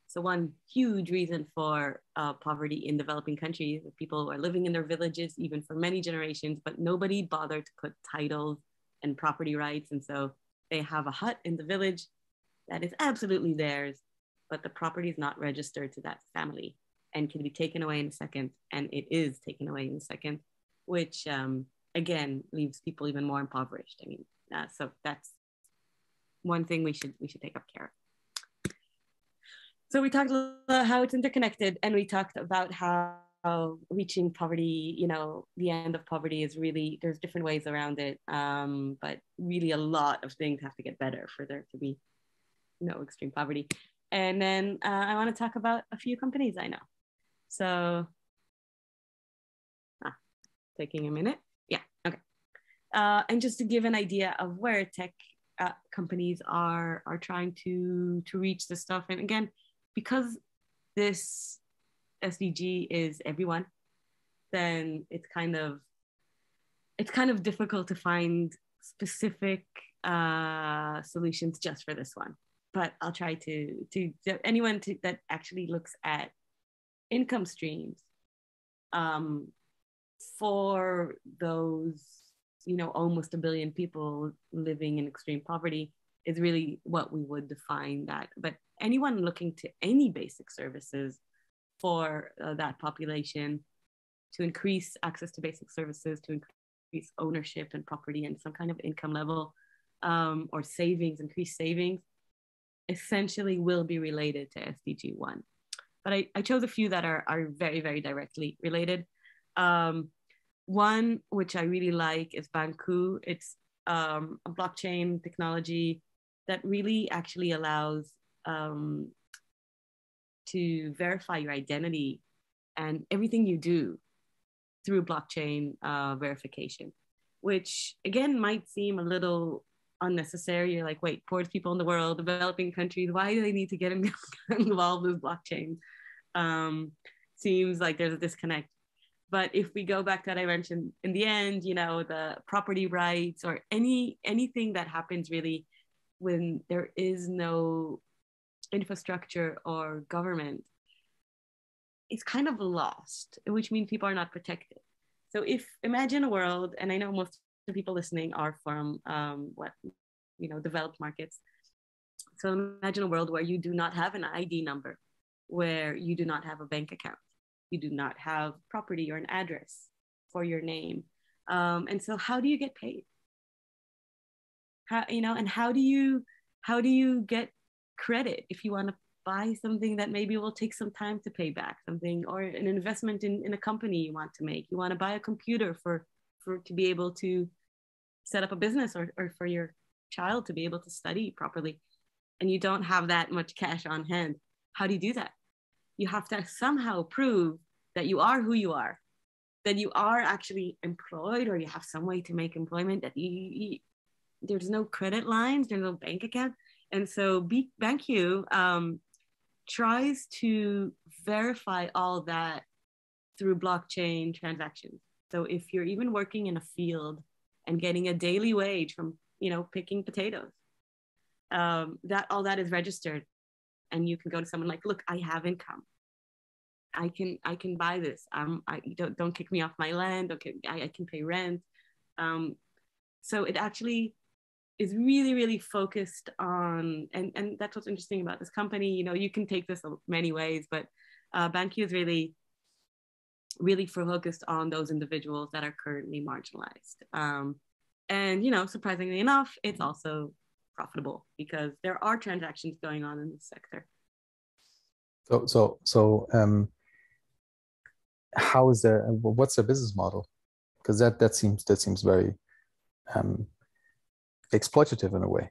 So one huge reason for poverty in developing countries is people are living in their villages even for many generations, but nobody bothered to put titles and property rights. And so they have a hut in the village that is absolutely theirs, but the property is not registered to that family and can be taken away in a second. And it is taken away in a second, which again leaves people even more impoverished. I mean, so that's one thing we should take up care of. So we talked about how it's interconnected, and we talked about how reaching poverty, the end of poverty is really, there's different ways around it, but really a lot of things have to get better for there to be no extreme poverty. And then I want to talk about a few companies I know. So, taking a minute. Yeah, okay. And just to give an idea of where tech companies are trying to reach this stuff. And again, because this SDG is everyone, then it's kind of it's kind of difficult to find specific solutions just for this one. But I'll try to anyone that actually looks at income streams for those, almost 1 billion people living in extreme poverty is really what we would define that. But anyone looking to any basic services for that population, to increase access to basic services, to increase ownership and property and some kind of income level, or savings, increased savings, essentially will be related to SDG 1. But I chose a few that are very, very directly related. One, which I really like, is Banku. It's a blockchain technology that really actually allows to verify your identity and everything you do through blockchain verification, which again might seem a little unnecessary. You're like, wait, poorest people in the world, developing countries, why do they need to get involved with blockchain? Seems like there's a disconnect. But if we go back to that I mentioned, in the end, the property rights or anything that happens really when there is no infrastructure or government, it's kind of lost, which means people are not protected. So imagine a world, and I know most of the people listening are from developed markets. So imagine a world where you do not have an ID number, where you do not have a bank account, you do not have property or an address for your name. And so how do you get paid? And how do you get credit if you want to buy something that maybe will take some time to pay back, something, or an investment in a company you want to make? You want to buy a computer for to be able to set up a business, or for your child to be able to study properly, and you don't have that much cash on hand. How do you do that? You have to somehow prove that you are who you are, that you are actually employed, or you have some way to make employment, that there's no credit lines, there's no bank account. And so BankU tries to verify all that through blockchain transactions. So if you're even working in a field and getting a daily wage from, picking potatoes, that all that is registered, and you can go to someone like, look, I have income. I can buy this. I don't kick me off my land. Okay, I can pay rent. So it actually is really, really focused on, and that's what's interesting about this company. You can take this many ways, but BankU is really, really focused on those individuals that are currently marginalized. And surprisingly enough, it's also profitable because there are transactions going on in this sector. So what's the business model? Because that seems very exploitative in a way.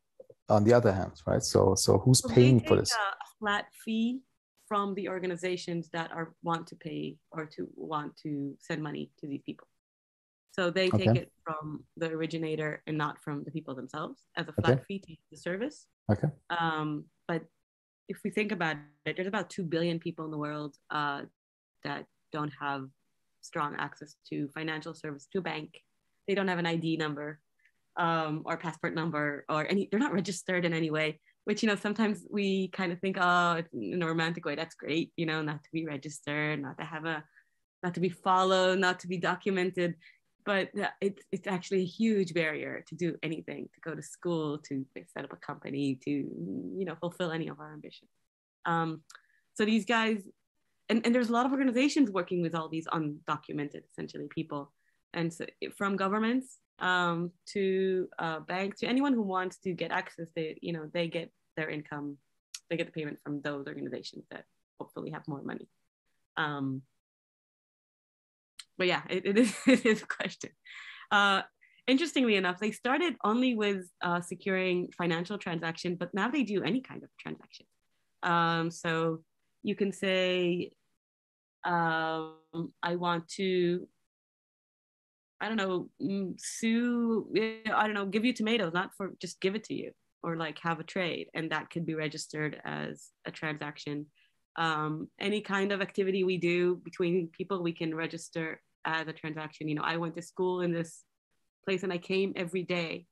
On the other hand, right? So who's paying for this? A flat fee from the organizations that want to pay or want to send money to these people. So they take it from the originator and not from the people themselves as a flat fee to use the service. Okay. But if we think about it, there's about 2 billion people in the world that don't have strong access to financial service, to a bank. They don't have an ID number or passport number or they're not registered in any way, which, sometimes we kind of think, oh, in a romantic way, that's great, not to be registered, not to be followed, not to be documented. But it's actually a huge barrier to do anything, to go to school, to set up a company, to, fulfill any of our ambitions. So these guys, and there's a lot of organizations working with all these undocumented, essentially, people. And so from governments to banks, to anyone who wants to get access, they get their income, they get the payment from those organizations that hopefully have more money. But yeah, it is a question. Interestingly enough, they started only with securing financial transaction, but now they do any kind of transaction. So you can say, I want to, I don't know, give you tomatoes, not for just give it to you, or like have a trade, and that could be registered as a transaction. Any kind of activity we do between people, we can register as a transaction. I went to school in this place and I came every day.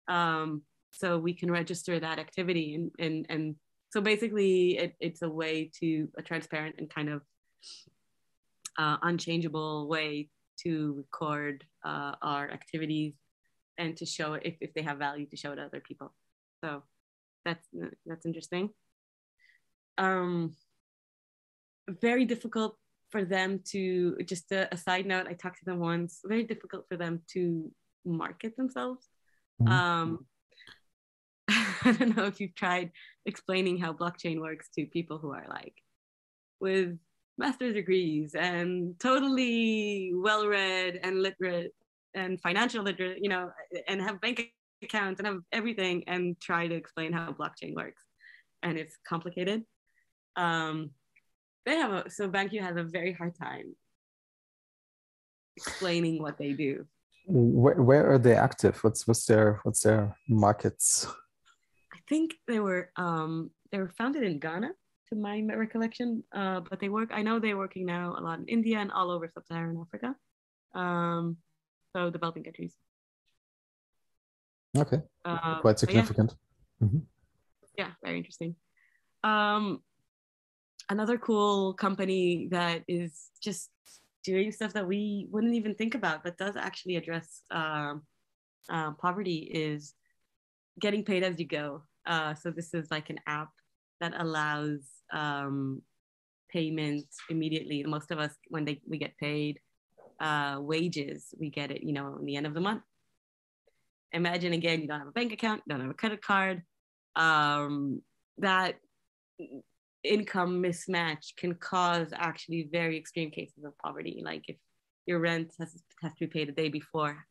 So we can register that activity. And so basically it's a way to a transparent and kind of unchangeable way to record our activities and to show it if they have value, to show it to other people. So that's interesting. Very difficult for them to, just a side note, I talked to them once, very difficult for them to market themselves. I don't know if you've tried explaining how blockchain works to people who are like with master's degrees and totally well-read and literate and financial literate, you know, and have bank accounts and have everything, and try to explain how blockchain works. And it's complicated. So BankU has a very hard time explaining what they do. Where are they active? What's their markets? I think they were founded in Ghana, to my recollection, but I know they're working now a lot in India and all over sub-Saharan Africa, so developing countries. Okay, quite significant. Yeah. Yeah, very interesting. Another cool company that is just doing stuff that we wouldn't even think about, but does actually address poverty, is getting paid as you go. So this is like an app that allows payment immediately. Most of us, when we get paid wages, we get it, you know, in the end of the month. Imagine again, you don't have a bank account, you don't have a credit card. That income mismatch can cause actually very extreme cases of poverty. Like if your rent has to be paid the day before,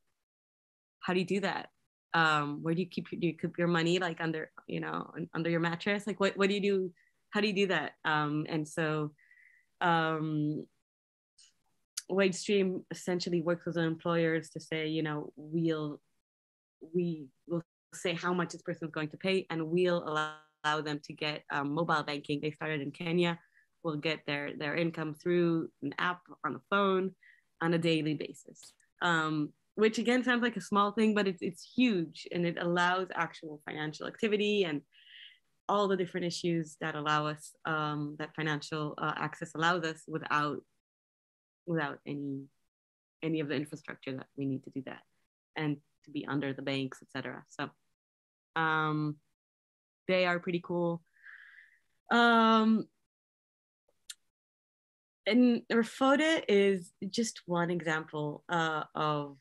how do you do that? Where do you keep your money, like under, you know, under your mattress? Like what do you do? How do you do that? And so WageStream essentially works with employers to say, you know, we will say how much this person is going to pay, and we'll allow them to get mobile banking. They started in Kenya. Will get their income through an app on a phone on a daily basis. Which again sounds like a small thing, but it's huge, and it allows actual financial activity and all the different issues that allow us, that financial access allows us without any of the infrastructure that we need to do that, and to be under the banks, etc. So they are pretty cool. And Decoded is just one example of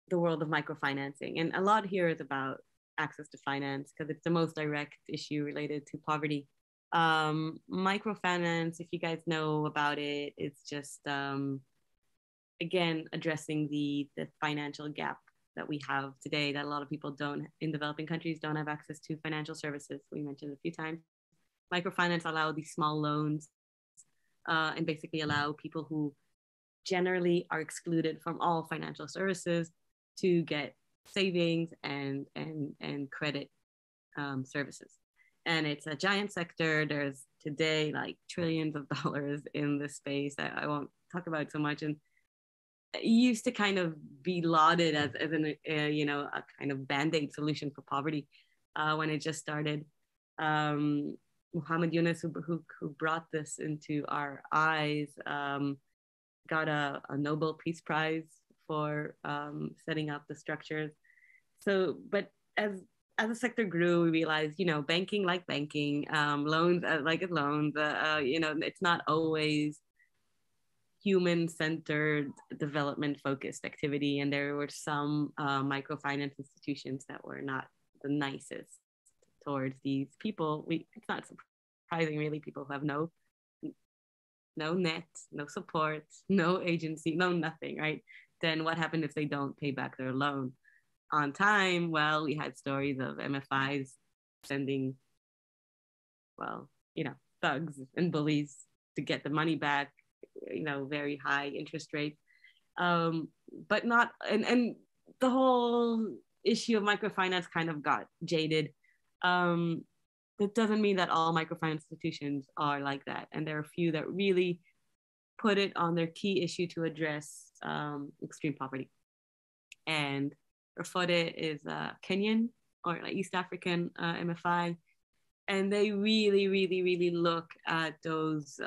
the world of microfinancing. And a lot here is about access to finance because it's the most direct issue related to poverty. Microfinance, if you guys know about it, it's just, again, addressing the financial gap that we have today, that a lot of people don't, in developing countries, don't have access to financial services. We mentioned a few times. Microfinance allow these small loans and basically allow people who generally are excluded from all financial services to get savings and credit services. And it's a giant sector. There's today like trillions of dollars in this space. I won't talk about it so much. And it used to kind of be lauded as an you know, a kind of band-aid solution for poverty when it just started. Muhammad Yunus, who brought this into our eyes, got a Nobel Peace Prize for setting up the structures. So, but as the sector grew, we realized, you know, banking like banking, loans like loans, you know, it's not always human-centered, development-focused activity. And there were some microfinance institutions that were not the nicest towards these people. It's not surprising, really, people who have no net, no support, no agency, no nothing, right? Then what happened if they don't pay back their loan on time? Well, we had stories of MFIs sending, well, you know, thugs and bullies to get the money back, you know, very high interest rates. But not, and the whole issue of microfinance kind of got jaded. It doesn't mean that all microfinance institutions are like that. And there are a few that really put it on their key issue to address extreme poverty. and Rafode is Kenyan or like East African MFI. And they really, really, really look at those,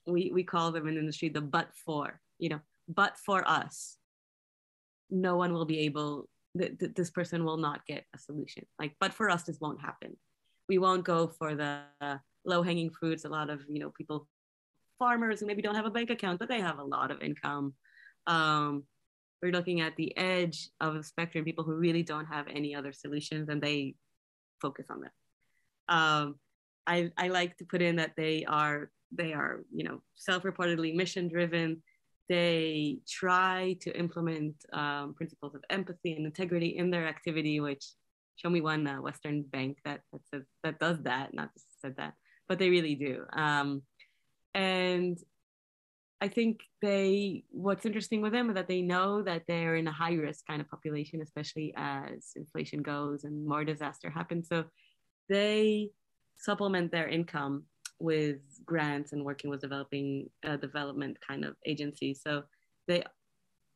we call them in the industry the but for, but for us, no one will be able, this person will not get a solution. Like, but for us, this won't happen. We won't go for the low-hanging fruits. A lot of, people, farmers who maybe don't have a bank account, but they have a lot of income. We're looking at the edge of the spectrum, people who really don't have any other solutions, and they focus on them. I like to put in that they are self-reportedly mission-driven. They try to implement principles of empathy and integrity in their activity, which show me one Western bank that does that, not just said that, but they really do. And I think what's interesting with them is that they know that they're in a high risk kind of population, especially as inflation goes and more disaster happens. So they supplement their income with grants and working with development kind of agencies. So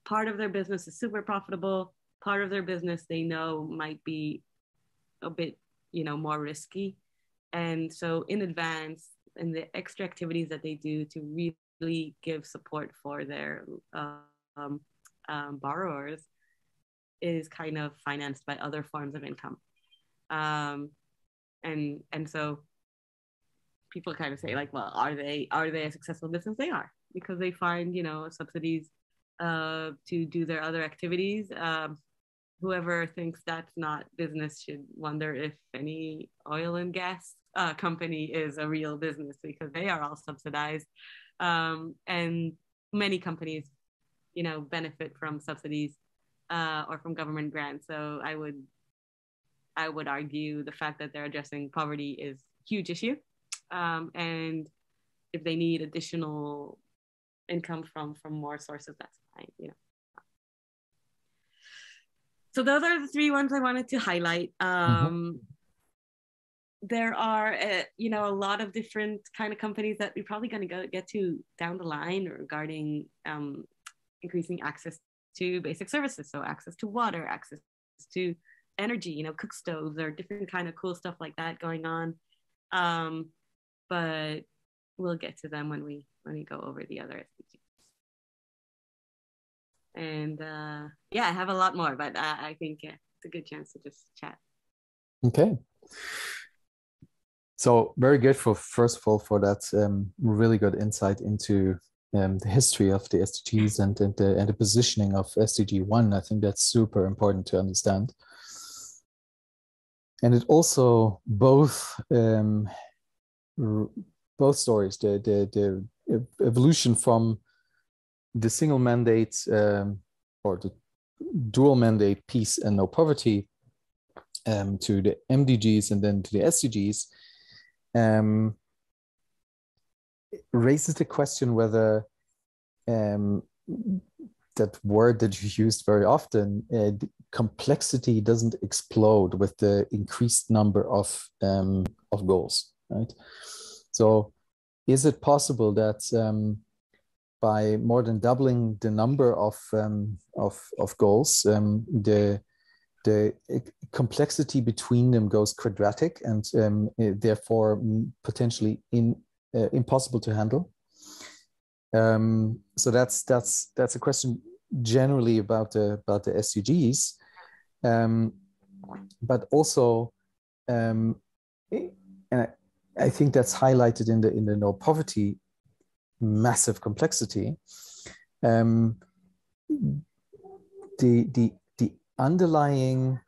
part of their business is super profitable. Part of their business they know might be a bit, more risky. And so in advance, and the extra activities that they do to really give support for their borrowers is kind of financed by other forms of income. And so people kind of say like, well, are they a successful business? They are, because they find, subsidies to do their other activities. Whoever thinks that's not business should wonder if any oil and gas company is a real business, because they are all subsidized. And many companies, benefit from subsidies or from government grants. So I would argue the fact that they're addressing poverty is a huge issue. And if they need additional income from more sources, that's fine, So those are the three ones I wanted to highlight. There are, a lot of different kind of companies that we're probably going to get to down the line regarding increasing access to basic services. So access to water, access to energy, cook stoves, or different kind of cool stuff like that going on. But we'll get to them when we go over the other SDGs. And I have a lot more, but I think it's a good chance to just chat. Okay. So very grateful, first of all, for that really good insight into the history of the SDGs and the positioning of SDG 1. I think that's super important to understand. And it also both stories, the evolution from the single mandate or the dual mandate, peace and no poverty, to the MDGs and then to the SDGs, raises the question whether that word that you used very often, complexity doesn't explode with the increased number of goals, right? So is it possible that by more than doubling the number of goals, the complexity between them goes quadratic and therefore potentially impossible to handle? So that's a question generally about the SDGs, but also, and I think that's highlighted in the no poverty massive complexity. The underlying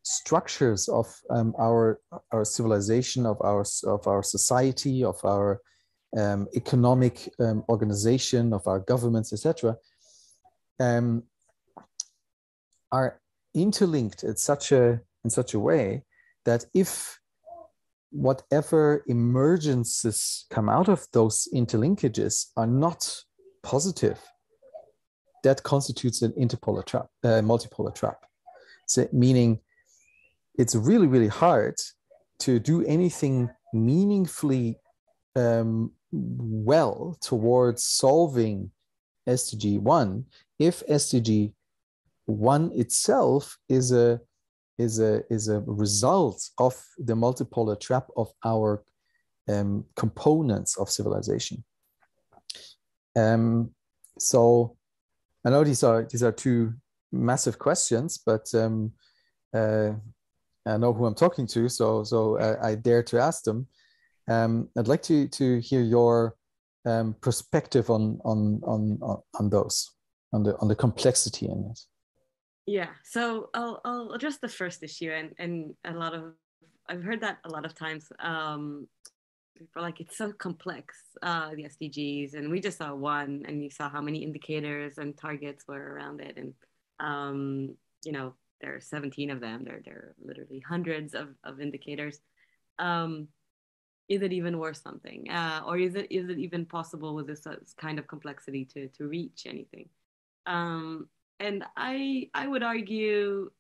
structures of our civilization, of our society, of our economic organization, of our governments, etc., are interlinked in such a way that if whatever emergences come out of those interlinkages are not positive, that constitutes an interpolar trap, multipolar trap. So meaning it's really, really hard to do anything meaningfully well towards solving SDG 1 if SDG 1 itself is a result of the multipolar trap of our components of civilization. So I know these are two massive questions, but I know who I'm talking to, so I dare to ask them. I'd like to hear your perspective on those, on the complexity in it. Yeah, so I'll address the first issue, and a lot of I've heard that a lot of times. For like it's so complex, the SDGs, and we just saw one, and you saw how many indicators and targets were around it, and you know there are 17 of them. There are literally hundreds of indicators. Is it even worth something, or is it even possible with this kind of complexity to reach anything? And I would argue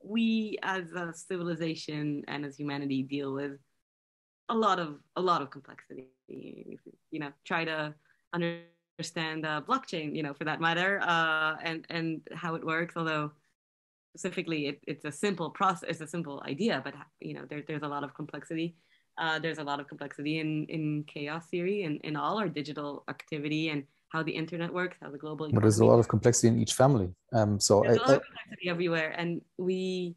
we as a civilization and as humanity deal with a lot of complexity. You know, try to understand blockchain, you know, for that matter, and how it works. Although specifically, it's a simple process, it's a simple idea, but you know, there's a lot of complexity. There's a lot of complexity in chaos theory and in all our digital activity and how the internet works, how the global economy. But there's a lot of complexity in each family. So there's a lot of complexity everywhere, and we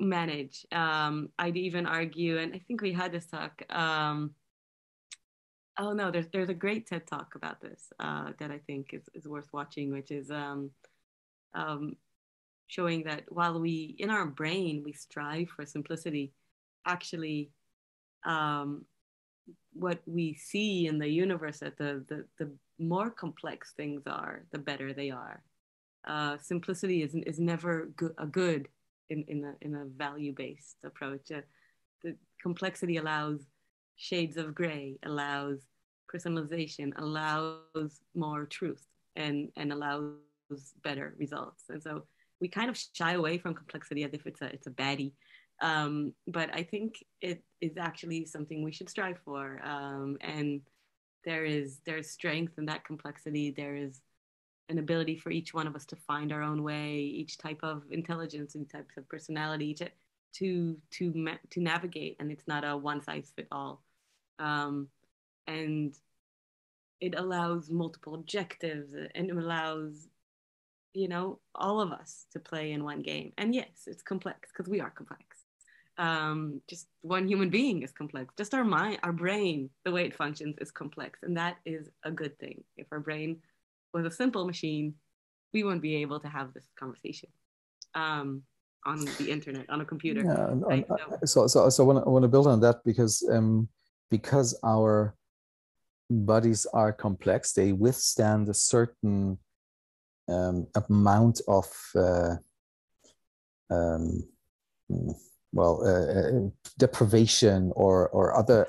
manage. I'd even argue, and I think we had this talk. Oh no, there's a great TED talk about this that I think is worth watching, which is showing that while we in our brain we strive for simplicity, actually what we see in the universe that the more complex things are, the better they are. Simplicity is never a good in a value-based approach. The complexity allows shades of gray, allows personalization, allows more truth, and allows better results. And so we kind of shy away from complexity as if it's a baddie. But I think it is actually something we should strive for. And there's strength in that complexity. There is an ability for each one of us to find our own way, each type of intelligence and types of personality to navigate, and it's not a one size fit all. And it allows multiple objectives, and it allows, you know, all of us to play in one game. And yes, it's complex because we are complex. Just one human being is complex. Just our mind, our brain, the way it functions is complex, and that is a good thing. If our brain was a simple machine, we wouldn't be able to have this conversation on the internet, on a computer. Yeah, right? so I want to build on that because our bodies are complex, they withstand a certain amount of deprivation or other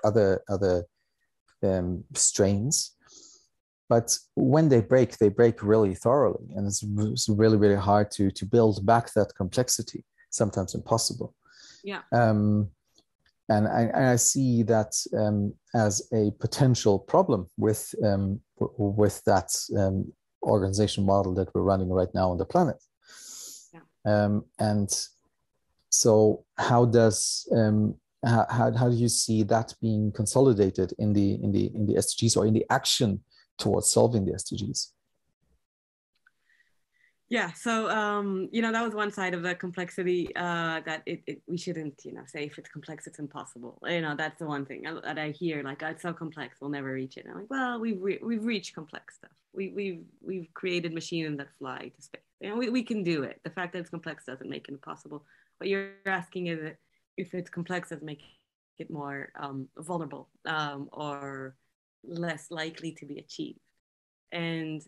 strains. But when they break really thoroughly, and it's really hard to build back that complexity. Sometimes impossible. Yeah. And I see that as a potential problem with that organization model that we're running right now on the planet. Yeah. And so, how does how do you see that being consolidated in the SDGs or in the action towards solving the SDGs? Yeah, so you know, that was one side of the complexity that we shouldn't, you know, say if it's complex, it's impossible. You know, that's the one thing that I hear, like, oh, it's so complex, we'll never reach it. And I'm like, well, we've reached complex stuff. We've created machines that fly to space. You know, we can do it. The fact that it's complex doesn't make it impossible. What you're asking is that if it's complex, does it make it more vulnerable or less likely to be achieved? And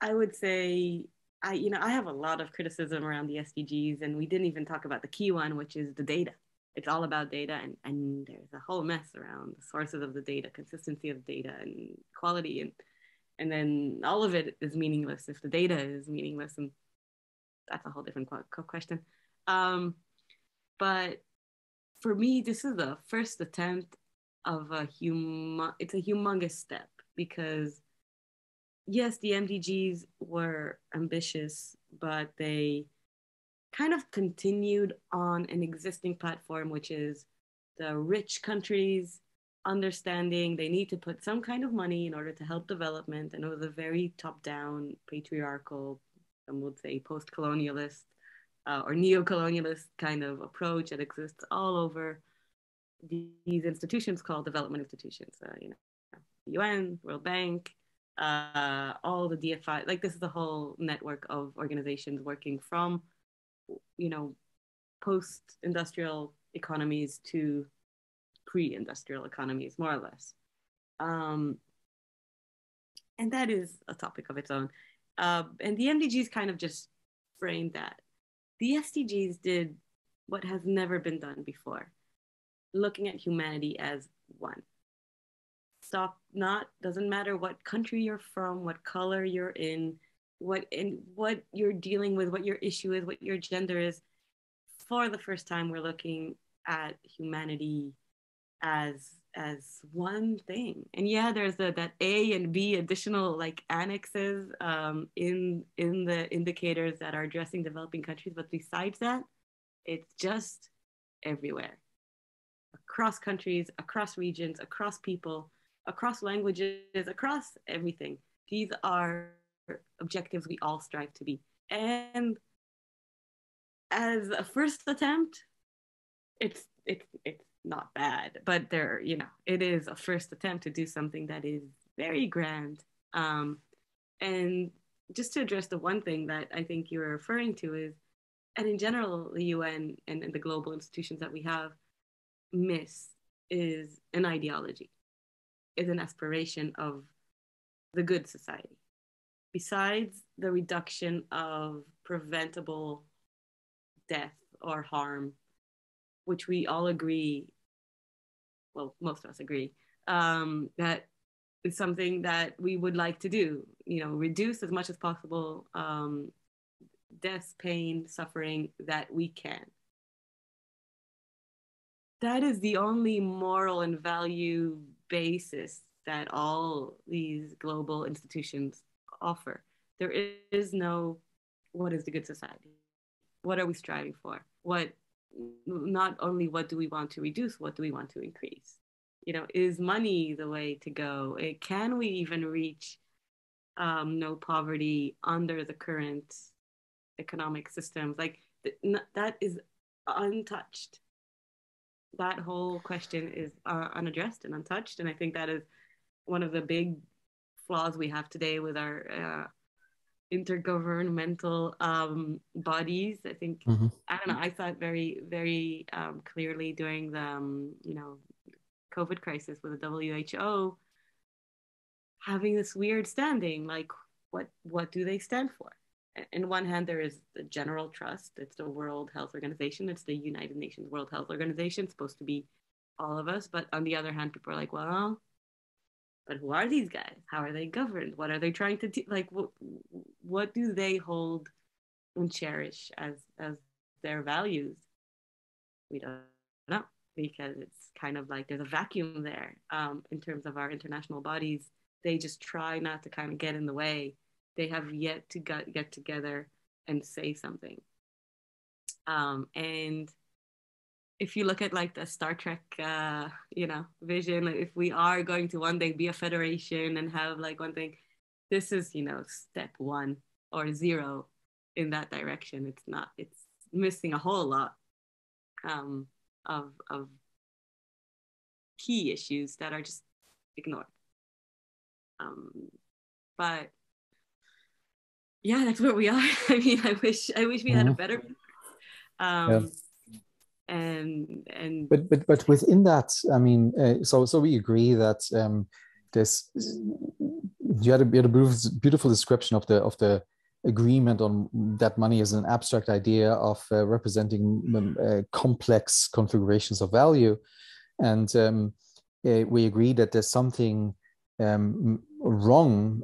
I would say I have a lot of criticism around the SDGs, and we didn't even talk about the key one, which is the data. It's all about data, and there's a whole mess around the sources of the data, consistency of data, and quality, and then all of it is meaningless if the data is meaningless, and that's a whole different question. But for me, this is the first attempt of it's a humongous step, because yes, the MDGs were ambitious, but they kind of continued on an existing platform, which is the rich countries understanding they need to put some kind of money in order to help development. And it was a very top-down, patriarchal, some would say post-colonialist or neo-colonialist kind of approach that exists all over these institutions called development institutions. UN, World Bank, all the DFI. Like, this is a whole network of organizations working from, post-industrial economies to pre-industrial economies, more or less. And that is a topic of its own. And the MDGs kind of just framed that. The SDGs did what has never been done before, looking at humanity as one. Doesn't matter what country you're from, what color you're in, what you're dealing with, what your issue is, what your gender is. For the first time, we're looking at humanity as one thing. And yeah, there's that A and B additional like annexes in the indicators that are addressing developing countries, but besides that, it's just everywhere, across countries, across regions, across people, across languages, across everything. These are objectives we all strive to be. And as a first attempt, it's not bad, but it is a first attempt to do something that is very grand. And just to address the one thing that I think you're referring to is, and in general, the UN and the global institutions that we have miss is an ideology, is an aspiration of the good society. Besides the reduction of preventable death or harm, which we all agree, well, most of us agree, that is something that we would like to do, reduce as much as possible death, pain, suffering that we can. That is the only moral and value basis that all these global institutions offer. There is no, what is the good society? What are we striving for? Not only what do we want to reduce, what do we want to increase? Is money the way to go? Can we even reach no poverty under the current economic systems? Like, that is untouched. That whole question is unaddressed and untouched. And I think that is one of the big flaws we have today with our intergovernmental bodies. I think, I don't know, I saw it very, very clearly during the, COVID crisis with the WHO having this weird standing, like, what do they stand for? In one hand, there is the general trust. It's the World Health Organization. It's the United Nations World Health Organization. It's supposed to be all of us. But on the other hand, people are like, well, but who are these guys? How are they governed? What are they trying to do? Like, what do they hold and cherish as their values? We don't know, because it's kind of like there's a vacuum there in terms of our international bodies. They just try not to kind of get in the way. They have yet to get together and say something. And if you look at like the Star Trek, vision, like, if we are going to one day be a federation and have like one thing, this is, step 1 or 0 in that direction. It's missing a whole lot of key issues that are just ignored. But yeah, that's where we are. I mean, I wish we had a better. And but within that, I mean, so we agree that this, you had a beautiful description of the agreement on that money is an abstract idea of representing complex configurations of value, and we agree that there's something wrong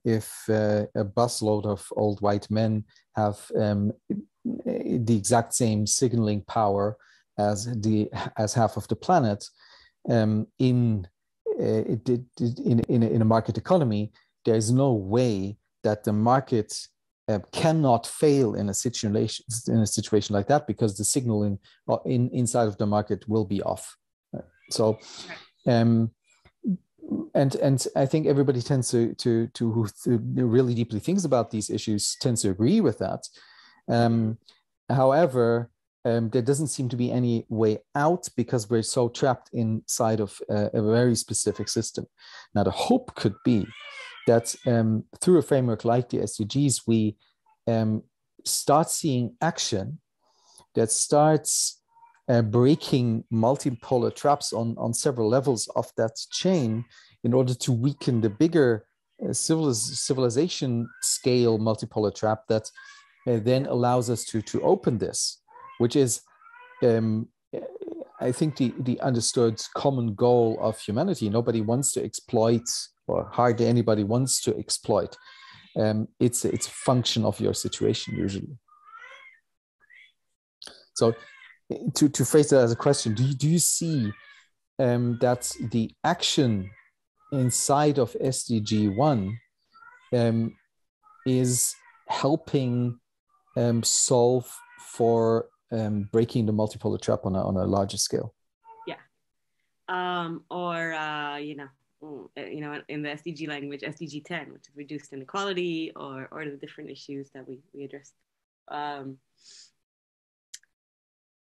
if a busload of old white men have the exact same signaling power as half of the planet. in in a market economy, there is no way that the market cannot fail in a situation like that, because the signal inside of the market will be off. So, and I think everybody tends to who really deeply thinks about these issues tends to agree with that. However, there doesn't seem to be any way out, because we're so trapped inside of a very specific system. Now, the hope could be that through a framework like the SDGs, we start seeing action that starts breaking multipolar traps on several levels of that chain, in order to weaken the bigger civilization scale multipolar trap that then allows us to open this, which is, I think, the understood common goal of humanity. Nobody wants to exploit, or hardly anybody wants to exploit. It's a function of your situation usually. So to phrase that as a question, do you see that the action inside of SDG 1 is helping solve for breaking the multipolar trap on a larger scale? Yeah. In the SDG language, SDG 10, which is reduced inequality, or the different issues that we addressed.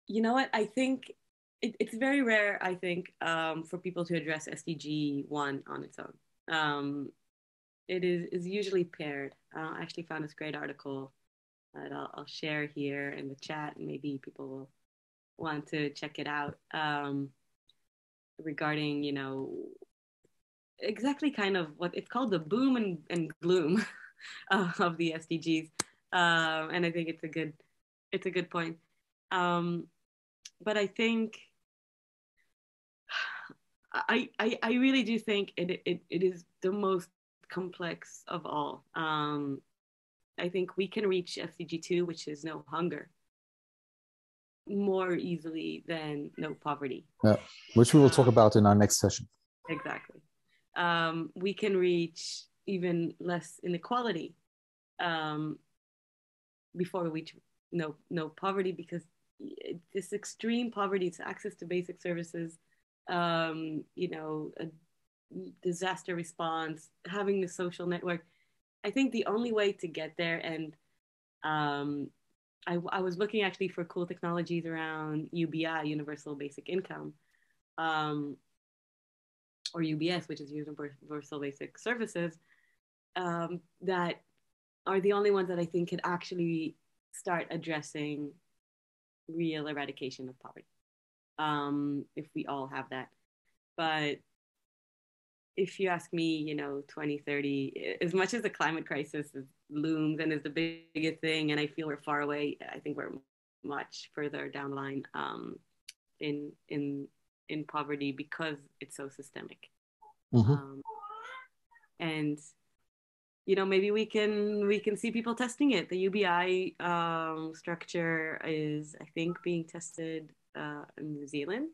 You know what? I think it's very rare, I think, for people to address SDG 1 on its own. It is usually paired. I actually found this great article that I'll share here in the chat, and maybe people will want to check it out, regarding, exactly kind of what it's called, the boom and gloom of the SDGs. And I think it's a good point. But I think I really do think it is the most complex of all. I think we can reach SDG 2, which is no hunger, more easily than no poverty. Yeah, which we will talk about in our next session. Exactly. We can reach even less inequality before we reach no poverty, because this extreme poverty, it's access to basic services, a disaster response, having a social network. I think the only way to get there, and I was looking actually for cool technologies around UBI, Universal Basic Income, or UBS, which is Universal Basic Services, that are the only ones that I think could actually start addressing real eradication of poverty, if we all have that. But if you ask me, 2030, as much as the climate crisis looms and is the biggest thing, and I feel we're far away, I think we're much further down the line in poverty, because it's so systemic. Mm-hmm. And maybe we can see people testing it. The UBI structure is, I think, being tested in New Zealand.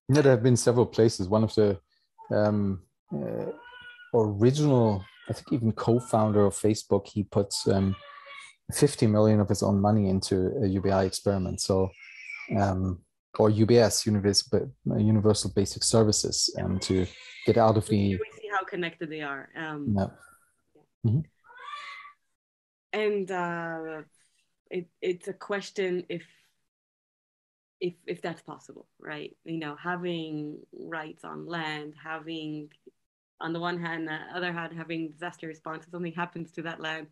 Yeah, there have been several places. One of the original, I think, even co-founder of Facebook, he puts 50 million of his own money into a UBI experiment. So, or UBS, Universal Basic Services, to get out of the. We see how connected they are. Yeah. Mm-hmm. And it's a question if that's possible, right? Having rights on land, having, on the one hand, the other hand, having disaster response if something happens to that land.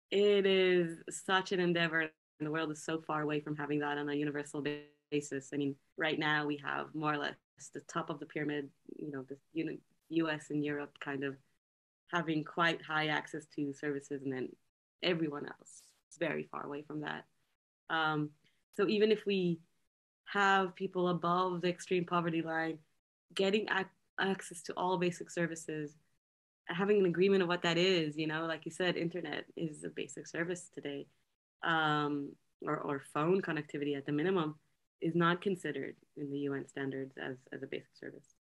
It is such an endeavor, and the world is so far away from having that on a universal basis. I mean, right now we have more or less the top of the pyramid, the US and Europe kind of having quite high access to services, and then everyone else is very far away from that. So even if we have people above the extreme poverty line getting access to all basic services, having an agreement of what that is, like you said, internet is a basic service today, or phone connectivity at the minimum, is not considered in the UN standards as a basic service.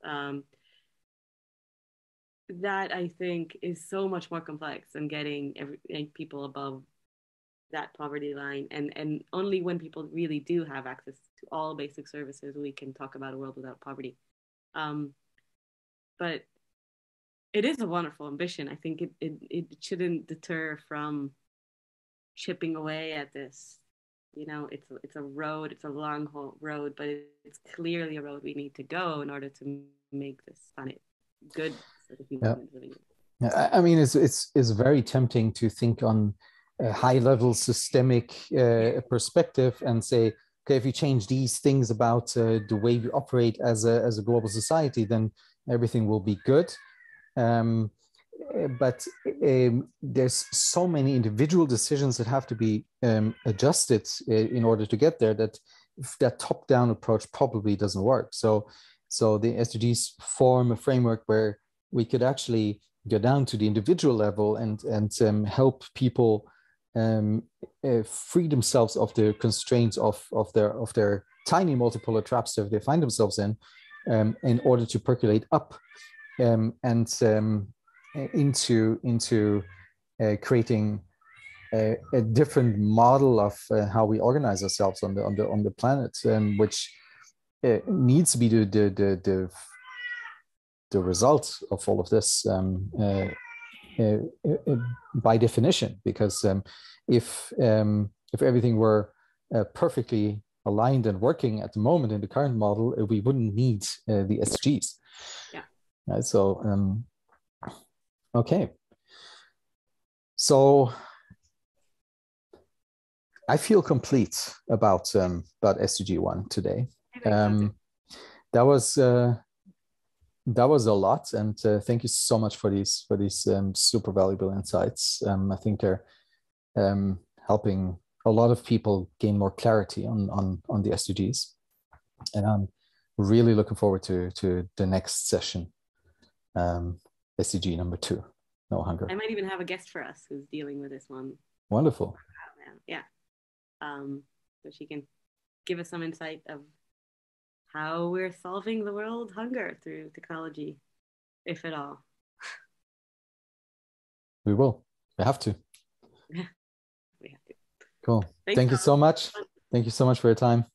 That I think is so much more complex than getting people above that poverty line, and only when people really do have access to all basic services we can talk about a world without poverty. But it is a wonderful ambition. I think it shouldn't deter from chipping away at this. You know, it's a road, it's a long road, but it's clearly a road we need to go in order to make this planet good for the humans living in it. I mean, it's very tempting to think on a high level systemic perspective and say, okay, if you change these things about the way we operate as a global society, then everything will be good. But there's so many individual decisions that have to be adjusted in order to get there, that that top-down approach probably doesn't work. So the SDGs form a framework where we could actually go down to the individual level and help people free themselves of the constraints of their tiny multipolar traps that they find themselves in order to percolate up and into creating a different model of how we organize ourselves on the planet, which needs to be the result of all of this by definition, because if everything were perfectly aligned and working at the moment in the current model, we wouldn't need the SDGs. Yeah. Right, so okay. So I feel complete about SDG 1 today. That was a lot, and thank you so much for these super valuable insights. I think they're helping a lot of people gain more clarity on the SDGs, and I'm really looking forward to the next session, SDG number 2, no hunger. I might even have a guest for us who's dealing with this one. Wonderful. Yeah. So she can give us some insight of how we're solving the world hunger through technology, if at all. We will. We have to. Yeah, we have to. Cool. Thank you so much. Thank you so much for your time.